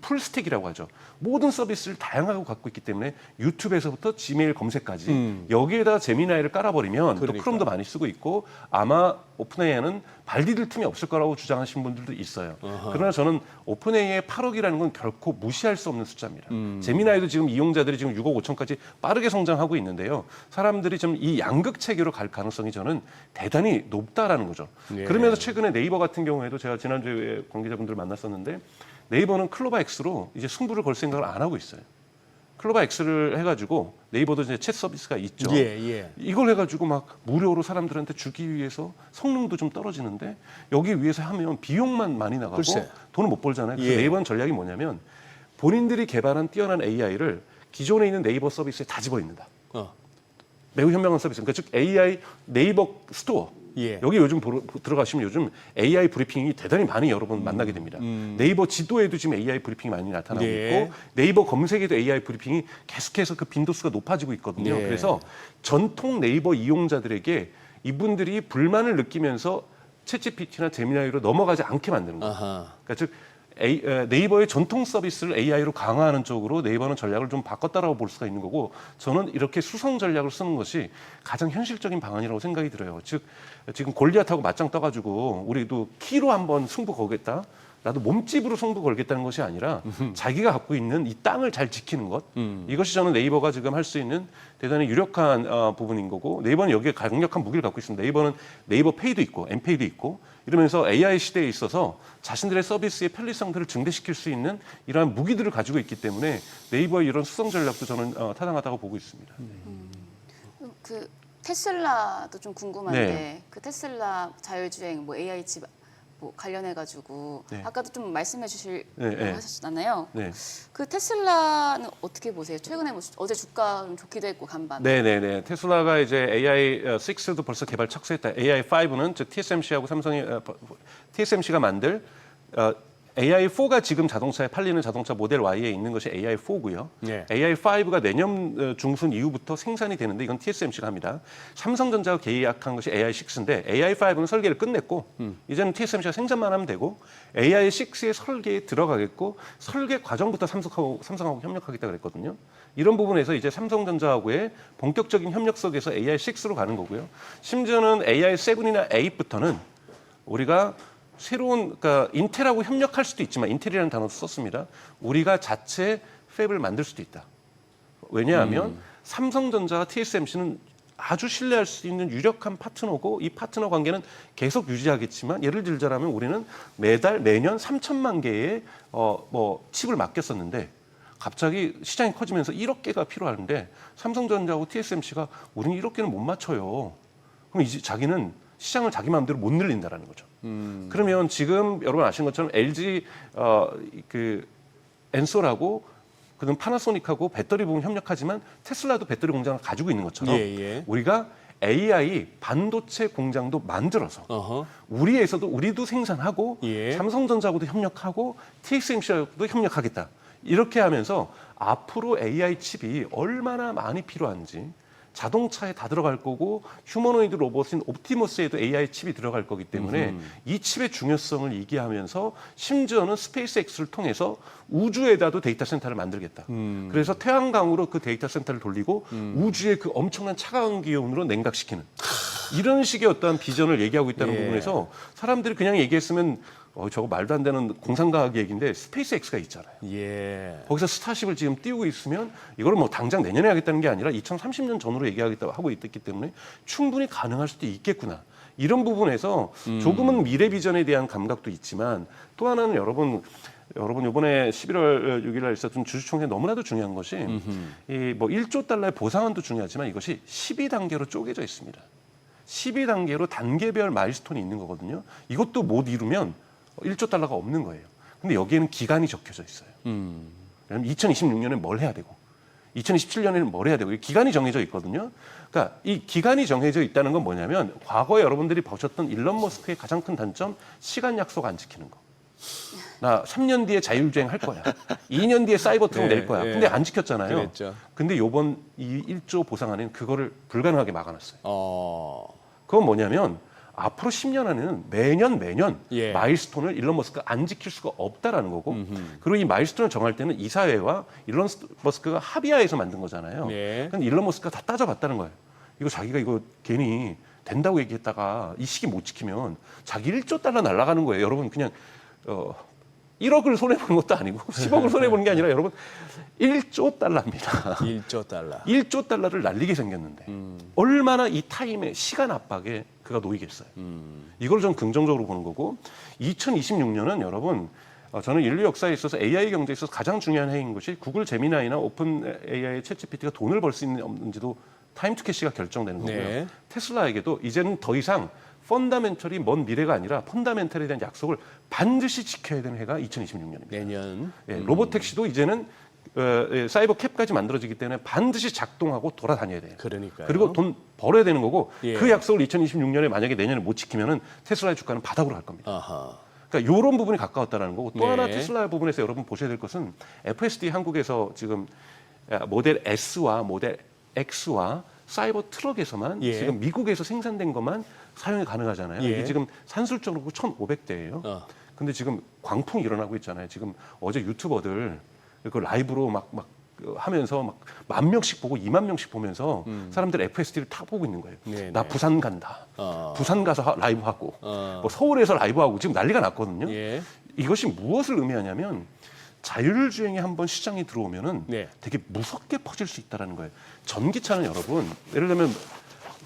풀스택이라고 하죠. 모든 서비스를 다양하게 갖고 있기 때문에 유튜브에서부터 지메일 검색까지 여기에다 제미나이를 깔아버리면 또 그러니까. 크롬도 많이 쓰고 있고 아마 오픈AI는 발 디딜 틈이 없을 거라고 주장하시는 분들도 있어요. 그러나 저는 오픈AI의 8억이라는 건 결코 무시할 수 없는 숫자입니다. 제미나이도 지금 이용자들이 지금 6억 5천까지 빠르게 성장하고 있는데요. 사람들이 좀 이 양극 체계로 갈 가능성이 저는 대단히 높다라는 거죠. 예. 그러면서 최근에 네이버 같은 경우에도 제가 지난주에 관계자분들 만났었는데 네이버는 클로바 X로 이제 승부를 걸 생각을 안 하고 있어요. 클로바 X를 해가지고 네이버도 이제 챗 서비스가 있죠. 예. 이걸 해가지고 막 무료로 사람들한테 주기 위해서 성능도 좀 떨어지는데 여기 위해서 하면 비용만 많이 나가고 글쎄. 돈을 못 벌잖아요. 그래서 예. 네이버는 전략이 뭐냐면 본인들이 개발한 뛰어난 AI를 기존에 있는 네이버 서비스에 다 집어넣는다. 매우 현명한 서비스. 그러니까 즉 AI 네이버 스토어. 예. 여기 요즘 들어가시면 요즘 AI 브리핑이 대단히 많이 여러 번 만나게 됩니다. 네이버 지도에도 지금 AI 브리핑이 많이 나타나고 예. 있고 네이버 검색에도 AI 브리핑이 계속해서 그 빈도수가 높아지고 있거든요. 예. 그래서 전통 네이버 이용자들에게 이분들이 불만을 느끼면서 챗GPT나 제미나이로 넘어가지 않게 만드는 거예요. 아하. 그러니까 즉 네이버의 전통 서비스를 AI로 강화하는 쪽으로 네이버는 전략을 좀 바꿨다라고 볼 수가 있는 거고 저는 이렇게 수성 전략을 쓰는 것이 가장 현실적인 방안이라고 생각이 들어요. 즉 지금 골리앗하고 맞짱 떠가지고 우리도 키로 한번 승부 거겠다. 나도 몸집으로 승부 걸겠다는 것이 아니라 자기가 갖고 있는 이 땅을 잘 지키는 것 이것이 저는 네이버가 지금 할 수 있는 대단히 유력한 부분인 거고 네이버는 여기에 강력한 무기를 갖고 있습니다. 네이버는 네이버 페이도 있고 엠페이도 있고 이러면서 AI 시대에 있어서 자신들의 서비스의 편리성들을 증대시킬 수 있는 이러한 무기들을 가지고 있기 때문에 네이버의 이런 수성 전략도 저는 타당하다고 보고 있습니다. 그 테슬라도 좀 궁금한데 네. 그 테슬라 자율주행 뭐 AI 집 뭐 관련해가지고 네. 아까도 좀 말씀해주시려고 네. 하셨잖아요. 네. 그 테슬라는 어떻게 보세요? 최근에 뭐 어제 주가 좀 좋기도 했고 간밤에. 네네네. 테슬라가 이제 AI6도 벌써 개발 착수했다. AI5는 즉 TSMC하고 삼성이 TSMC가 만들 AI4가 지금 자동차에 팔리는 자동차 모델 Y에 있는 것이 AI4고요. 네. AI5가 내년 중순 이후부터 생산이 되는데 이건 TSMC가 합니다. 삼성전자가 계약한 것이 AI6인데 AI5는 설계를 끝냈고 이제는 TSMC가 생산만 하면 되고 AI6의 설계에 들어가겠고 설계 과정부터 삼성하고 협력하겠다 그랬거든요. 이런 부분에서 이제 삼성전자하고의 본격적인 협력 속에서 AI6로 가는 거고요. 심지어는 AI7이나 8부터는 우리가 새로운 그러니까 인텔하고 협력할 수도 있지만 인텔이라는 단어도 썼습니다. 우리가 자체 팹을 만들 수도 있다. 왜냐하면 삼성전자와 TSMC는 아주 신뢰할 수 있는 유력한 파트너고 이 파트너 관계는 계속 유지하겠지만 예를 들자면 우리는 매년 3천만 개의 칩을 맡겼었는데 갑자기 시장이 커지면서 1억 개가 필요한데 삼성전자하고 TSMC가 우리는 1억 개는 못 맞춰요. 그럼 이제 자기는 시장을 자기 마음대로 못 늘린다라는 거죠. 그러면 지금 여러분 아시는 것처럼 LG 엔솔하고 그다음 파나소닉하고 배터리 부분 협력하지만 테슬라도 배터리 공장을 가지고 있는 것처럼 우리가 AI 반도체 공장도 만들어서 우리도 생산하고 삼성전자하고도 협력하고 TSMC하고도 협력하겠다. 이렇게 하면서 앞으로 AI 칩이 얼마나 많이 필요한지 자동차에 다 들어갈 거고 휴머노이드 로봇인 옵티머스에도 AI 칩이 들어갈 거기 때문에 이 칩의 중요성을 얘기하면서 심지어는 스페이스X를 통해서 우주에다도 데이터 센터를 만들겠다. 그래서 태양광으로 그 데이터 센터를 돌리고 우주의 그 엄청난 차가운 기온으로 냉각시키는 이런 식의 어떠한 비전을 얘기하고 있다는 부분에서 사람들이 그냥 얘기했으면 저거 말도 안 되는 공상과학 얘기인데 스페이스X가 있잖아요. 거기서 스타쉽을 지금 띄우고 있으면 이걸 뭐 당장 내년에 하겠다는 게 아니라 2030년 전후로 얘기하겠다고 하고 있기 때문에 충분히 가능할 수도 있겠구나. 이런 부분에서 조금은 미래 비전에 대한 감각도 있지만 또 하나는 여러분 이번에 11월 6일 날 있었던 주주총회 너무나도 중요한 것이 이 뭐 1조 달러의 보상안도 중요하지만 이것이 12단계로 쪼개져 있습니다. 12단계로 단계별 마일스톤이 있는 거거든요. 이것도 못 이루면 1조 달러가 없는 거예요. 근데 여기에는 기간이 적혀져 있어요. 2026년에 뭘 해야 되고 2027년에는 뭘 해야 되고 이 기간이 정해져 있거든요. 그러니까 이 기간이 정해져 있다는 건 뭐냐면 과거에 여러분들이 보셨던 일론 머스크의 가장 큰 단점 시간 약속 안 지키는 거. 나 3년 뒤에 자율주행 할 거야. 2년 뒤에 사이버 트럭 낼 거야. 근데 안 지켰잖아요. 그랬죠. 근데 요번 이 1조 보상안에는 그거를 불가능하게 막아놨어요. 어. 그건 뭐냐면 앞으로 10년 안에는 매년 예. 마일스톤을 일론 머스크가 안 지킬 수가 없다라는 거고 그리고 이 마일스톤을 정할 때는 이사회와 일론 머스크가 합의하에서 만든 거잖아요. 예. 근데 일론 머스크가 다 따져봤다는 거예요. 이거 자기가 이거 괜히 된다고 얘기했다가 이 시기 못 지키면 자기 1조 달러 날아가는 거예요. 여러분 그냥 1억을 손해보는 것도 아니고 10억을 손해보는 게 아니라 여러분 1조 달러입니다. 1조 달러. 1조 달러를 날리게 생겼는데 얼마나 이 타임의 시간 압박에 그가 놓이겠어요. 이걸 좀 긍정적으로 보는 거고 2026년은 여러분 저는 인류 역사에 있어서 AI 경제에 있어서 가장 중요한 해인 것이 구글 제미나이나 오픈 AI의 챗GPT가 돈을 벌 수 있는 없는지도 타임 투 캐시가 결정되는 거고요. 네. 테슬라에게도 이제는 더 이상 펀다멘털이 먼 미래가 아니라 펀다멘털에 대한 약속을 반드시 지켜야 되는 해가 2026년입니다. 내년. 예, 로보택시도 이제는 사이버 캡까지 만들어지기 때문에 반드시 작동하고 돌아다녀야 돼요. 그러니까요. 그리고 돈 벌어야 되는 거고 예. 그 약속을 2026년에 만약에 내년에 못 지키면은 테슬라의 주가는 바닥으로 갈 겁니다. 아하. 그러니까 이런 부분이 가까웠다는 거고 또 네. 하나 테슬라 부분에서 여러분 보셔야 될 것은 FSD 한국에서 지금 모델 S와 모델 X와 사이버 트럭에서만 예. 지금 미국에서 생산된 것만 사용이 가능하잖아요. 예. 이게 지금 산술적으로 1,500대예요. 근데 지금 광풍이 일어나고 있잖아요. 지금 어제 유튜버들 그 라이브로 막 하면서 막 10,000명씩 보고 20,000명씩 보면서 사람들 FSD를 타 보고 있는 거예요. 네네. 나 부산 간다. 부산 가서 라이브 하고 뭐 서울에서 라이브 하고 지금 난리가 났거든요. 예. 이것이 무엇을 의미하냐면 자율주행에 한번 시장이 들어오면은 네. 되게 무섭게 퍼질 수 있다라는 거예요. 전기차는 여러분 예를 들면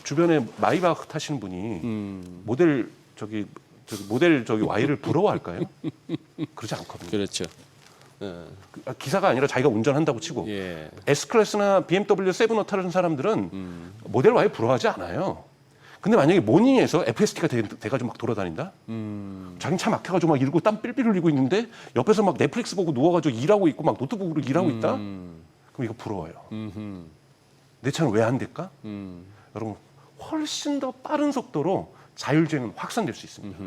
주변에 마이바흐 타시는 분이 모델 Y를 부러워할까요? 그러지 않거든요. 그렇죠. 기사가 아니라 자기가 운전한다고 치고 예. S클래스나 BMW 7을 타는 사람들은 모델 Y 부러워하지 않아요. 근데 만약에 모닝에서 FSD가 돼가지고 막 돌아다닌다? 자기는 차 막혀가지고 막 이러고 땀 삘삘 흘리고 있는데 옆에서 막 넷플릭스 보고 누워가지고 일하고 있고 막 노트북으로 일하고 있다? 그럼 이거 부러워요. 내 차는 왜 안 될까? 여러분 훨씬 더 빠른 속도로 자율주행은 확산될 수 있습니다.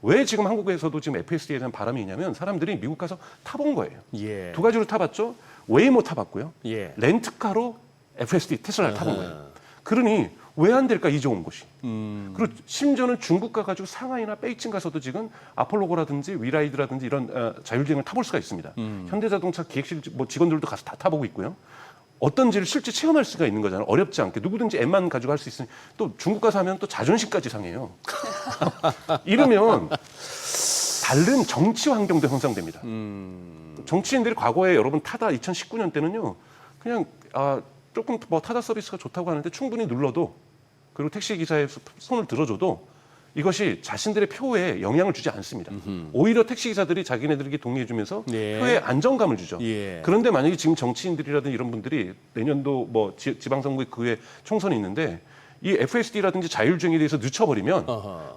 왜 지금 한국에서도 지금 FSD에 대한 바람이 있냐면 사람들이 미국 가서 타본 거예요. 예. 두 가지로 타봤죠. 웨이모 타봤고요. 예. 렌트카로 FSD 테슬라를 타본 거예요. 그러니 왜 안 될까 이 좋은 곳이. 그리고 심지어는 중국 가가지고 상하이나 베이징 가서도 지금 아폴로고라든지 위라이드라든지 이런 자율주행을 타볼 수가 있습니다. 현대자동차 기획실 뭐 직원들도 가서 다 타보고 있고요. 어떤지를 실제 체험할 수가 있는 거잖아요. 어렵지 않게 누구든지 앱만 가지고 할 수 있으니 또 중국 가서 하면 또 자존심까지 상해요. 이러면 다른 정치 환경도 형성됩니다. 정치인들이 과거에 여러분 타다 2019년 때는요. 그냥 조금 뭐 타다 서비스가 좋다고 하는데 충분히 눌러도 그리고 택시 기사의 손을 들어줘도 이것이 자신들의 표에 영향을 주지 않습니다. 오히려 택시 기사들이 자기네들에게 동의해주면서 네. 표에 안정감을 주죠. 예. 그런데 만약에 지금 정치인들이라든지 이런 분들이 내년도 뭐 지방선거에 그에 총선이 있는데 이 FSD라든지 자율주행에 대해서 늦춰버리면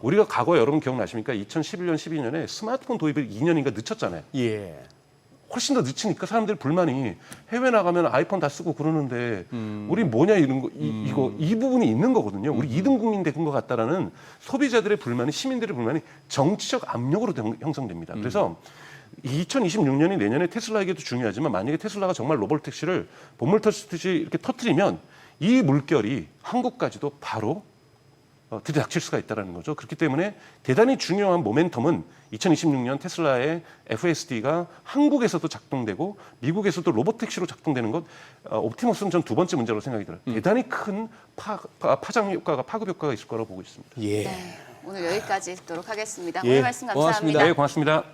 우리가 과거에 여러분 기억나십니까? 2011년, 12년에 스마트폰 도입을 2년인가 늦췄잖아요. 예. 훨씬 더 늦추니까 사람들 불만이 해외 나가면 아이폰 다 쓰고 그러는데 우리 뭐냐 이런 거 이 부분이 있는 거거든요. 우리 2등 국민 된 것 같다라는 소비자들의 불만이 시민들의 불만이 정치적 압력으로 형성됩니다. 그래서 2026년이 내년에 테슬라에게도 중요하지만 만약에 테슬라가 정말 로봇택시를 본물 터지듯이 이렇게 터뜨리면 이 물결이 한국까지도 바로 들이닥칠 수가 있다는 거죠. 그렇기 때문에 대단히 중요한 모멘텀은 2026년 테슬라의 FSD가 한국에서도 작동되고 미국에서도 로봇택시로 작동되는 것 옵티머스는 전 두 번째 문제로 생각이 들어요. 대단히 큰 파장 효과가 파급 효과가 있을 거라고 보고 있습니다. 예. 네, 오늘 여기까지 듣도록 하겠습니다. 예, 오늘 말씀 감사합니다. 고맙습니다. 네, 고맙습니다.